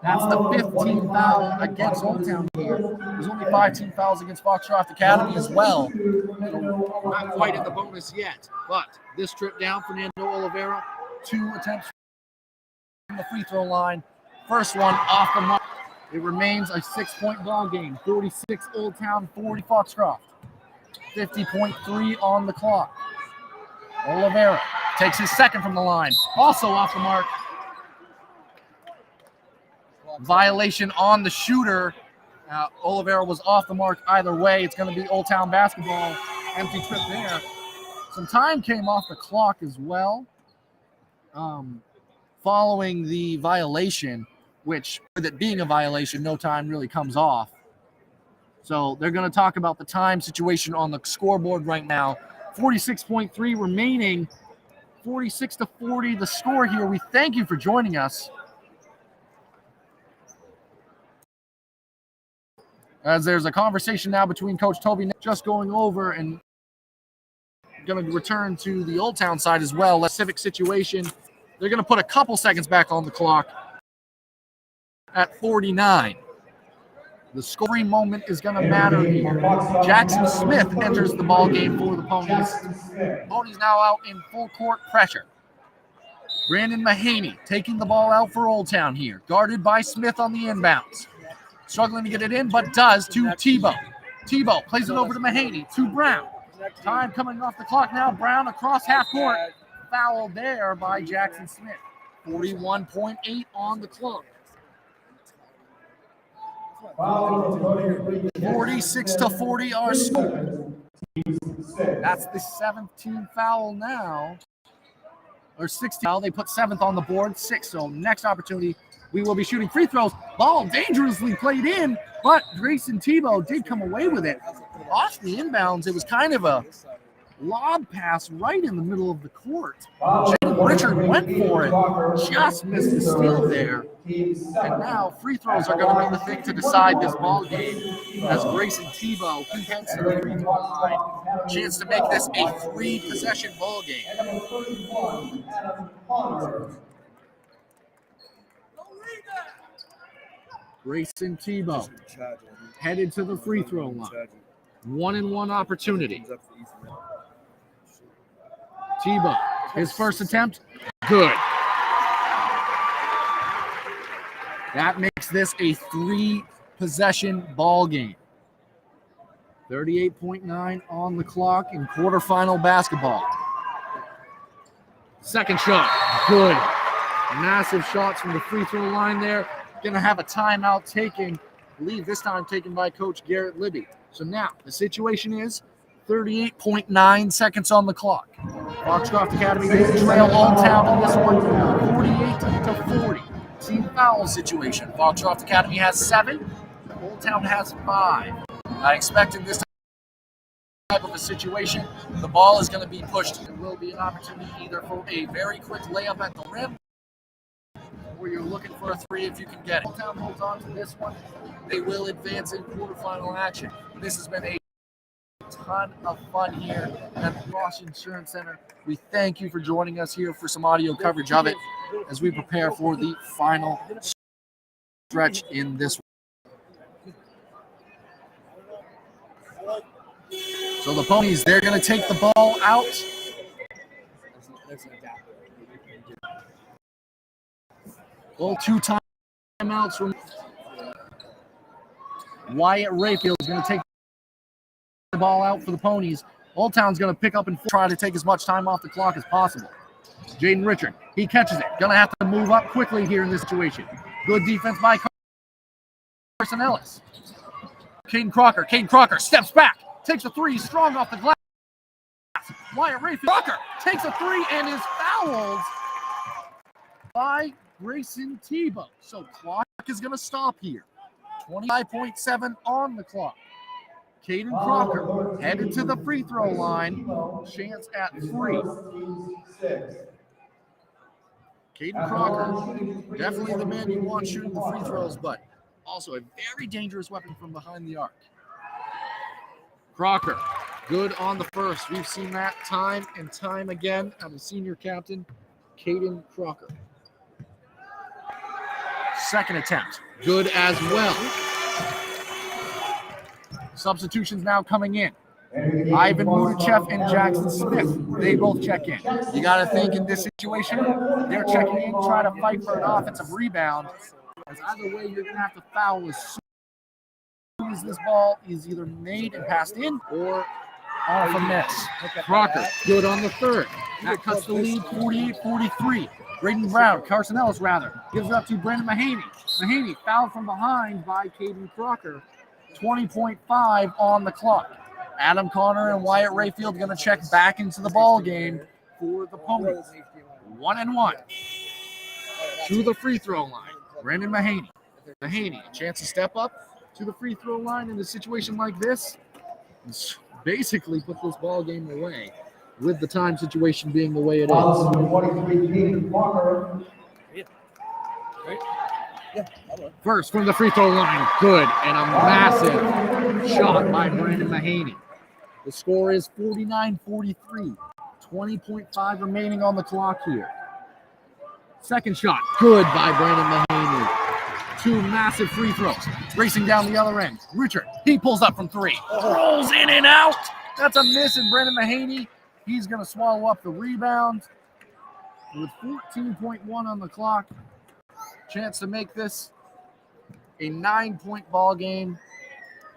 That's the 15th foul against Old Town here. There's only 5 team fouls against Foxcroft Academy as well. So not quite in the bonus yet, but this trip down, Fernando Oliveira, 2 attempts from the free throw line. First one off the mark. It remains a 6-point ball game. 46 Old Town, 40 Foxcroft. 50.3 on the clock. Oliveira takes his second from the line. Also off the mark. Violation on the shooter. Oliveira was off the mark either way. It's going to be Old Town basketball. Empty trip there. Some time came off the clock as well. Following the violation, which with it being a violation, no time really comes off. So they're going to talk about the time situation on the scoreboard right now. 46.3 remaining. 46-40 the score here. We thank you for joining us. As there's a conversation now between Coach Toby just going over and going to return to the Old Town side as well. Less civic situation. They're going to put a couple seconds back on the clock at 49. The scoring moment is going to matter here. Jackson Smith enters the ball game for the Ponies. Ponies now out in full court pressure. Brandon Mahaney taking the ball out for Old Town here. Guarded by Smith on the inbounds. Struggling to get it in, but does to Tebow. Tebow plays it over to Mahaney, to Brown. Time coming off the clock now. Brown across half court. Fouled there by Jackson Smith. 41.8 on the clock. 46-40 our score. That's the 17th foul now. Or 16th foul. They put 7th on the board. 6. So next opportunity, we will be shooting free throws. Ball dangerously played in, but Grayson Tebow did come away with it. Off the inbounds, it was kind of a lob pass right in the middle of the court. Jaden Richard went for it, just missed the steal there. And now free throws are going to be the thing to decide this ball game. As Grayson Tebow, he heads to the free throw line. Chance to make this a 3-possession ball game. Grayson Tebow headed to the free throw line. 1-and-1 opportunity. Tebow, his first attempt, good. That makes this a 3-possession ball game. 38.9 on the clock in quarterfinal basketball. Second shot, good. Massive shots from the free throw line there. Gonna have a timeout taken, I believe this time taken by Coach Garrett Libby. So now the situation is 38.9 seconds on the clock. Foxcroft Academy will trail Old Town in this one, 48-40. Team foul situation. Foxcroft Academy has 7, Old Town has 5. I expect in this type of a situation, the ball is going to be pushed. There will be an opportunity either for a very quick layup at the rim, or you're looking for a 3 if you can get it. Old Town holds on to this one. They will advance in quarterfinal action. This has been a ton of fun here at the Ross Insurance Center. We thank you for joining us here for some audio coverage of it as we prepare for the final stretch in this one. So the Ponies, they're going to take the ball out. Well, 2 timeouts from Wyatt Rayfield is going to take the ball out for the Ponies. Old Town's going to pick up and try to take as much time off the clock as possible. Jaden Richard, he catches it. Going to have to move up quickly here in this situation. Good defense by Carson Ellis. Caden Crocker steps back, takes a 3, strong off the glass. Wyatt Rayfield, Crocker takes a 3 and is fouled by Grayson Tebow. So clock is going to stop here. 25.7 on the clock. Caden Crocker headed to the free throw line. Chance at 3. Caden Crocker, definitely the man you want shooting the free throws, but also a very dangerous weapon from behind the arc. Crocker, good on the first. We've seen that time and time again out of senior captain, Caden Crocker. Second attempt, good as well. Substitutions now coming in. Ivan Mudachev and Jackson Smith, they both check in. You got to think in this situation, they're checking in, trying to fight for an offensive rebound. As either way, you're going to have to foul as soon as this ball is either made and passed in or off a miss. Crocker, good on the third. That cuts the lead, 48-43. Braden Brown, Carson Ellis rather, gives it up to Brandon Mahaney. Mahaney fouled from behind by Caden Crocker. 20.5 on the clock. Adam Connor and Wyatt Rayfield going to check back into the ball game for the Ponies. 1-and-1 to the free throw line. Brandon Mahaney. Mahaney, a chance to step up to the free throw line in a situation like this. Basically put this ball game away with the time situation being the way it is. First from the free throw line, good, and a massive shot by Brandon Mahaney. The score is 49-43, 20.5 remaining on the clock here. Second shot, good by Brandon Mahaney. 2 massive free throws, racing down the other end. Richard, he pulls up from 3, rolls in and out. That's a miss, and Brandon Mahaney, he's going to swallow up the rebound with 14.1 on the clock. Chance to make this a 9-point ball game.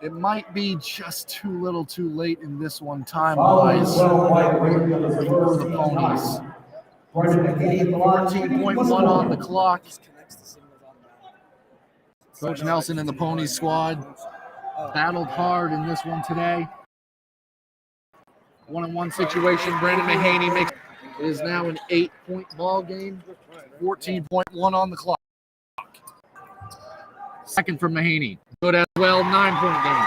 It might be just too little too late in this one time-wise for the Ponies. 14.1 on the clock. Coach Nelson and the Ponies squad battled hard in this one today. 1-on-1 situation. Brandon Mahaney makes it is now an 8-point ball game. 14.1 on the clock. Second from Mahaney. Good as well, 9-point game.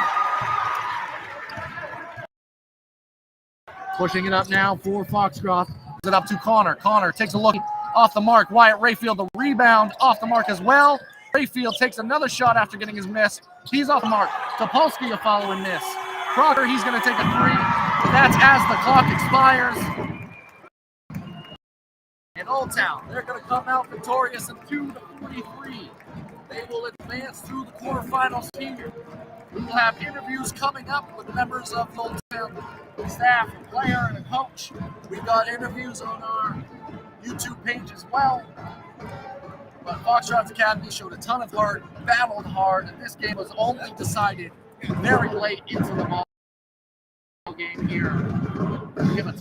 Pushing it up now for Foxcroft. It up to Connor. Connor takes a look off the mark. Wyatt Rayfield, the rebound off the mark as well. Rayfield takes another shot after getting his miss. He's off the mark. Topolsky a following miss. Crocker, he's going to take a three. That's as the clock expires. In Old Town, they're going to come out victorious in 2-43. They will advance through the quarterfinals here. We will have interviews coming up with members of the Old Town staff, a player, and a coach. We've got interviews on our YouTube page as well. But Foxcroft Academy showed a ton of heart, battled hard, and this game was only decided very late into the ball game here. Give it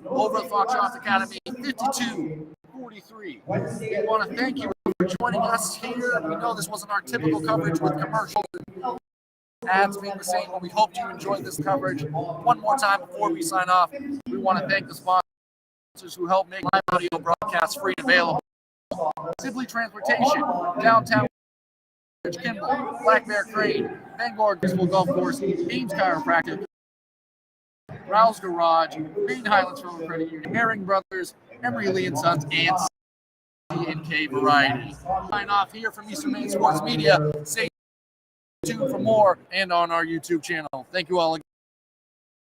over the Foxcroft Academy, 52-43. We want to thank you for joining us here. We know this wasn't our typical coverage with commercials and ads being the same, but we hope you enjoyed this coverage. One more time before we sign off, we want to thank the sponsors who help make live audio broadcasts free and available. Simply Transportation, Downtown Kimball, Black Bear Crane, Bangor Graceful Golf Course, Ames Chiropractic, Rouse Garage, Main Highlands Film Credit Union, Herring Brothers, Emery Lee and Sons, and C&K Variety. Sign off here from Eastern Maine Sports Media. Stay tuned for more and on our YouTube channel. Thank you all again.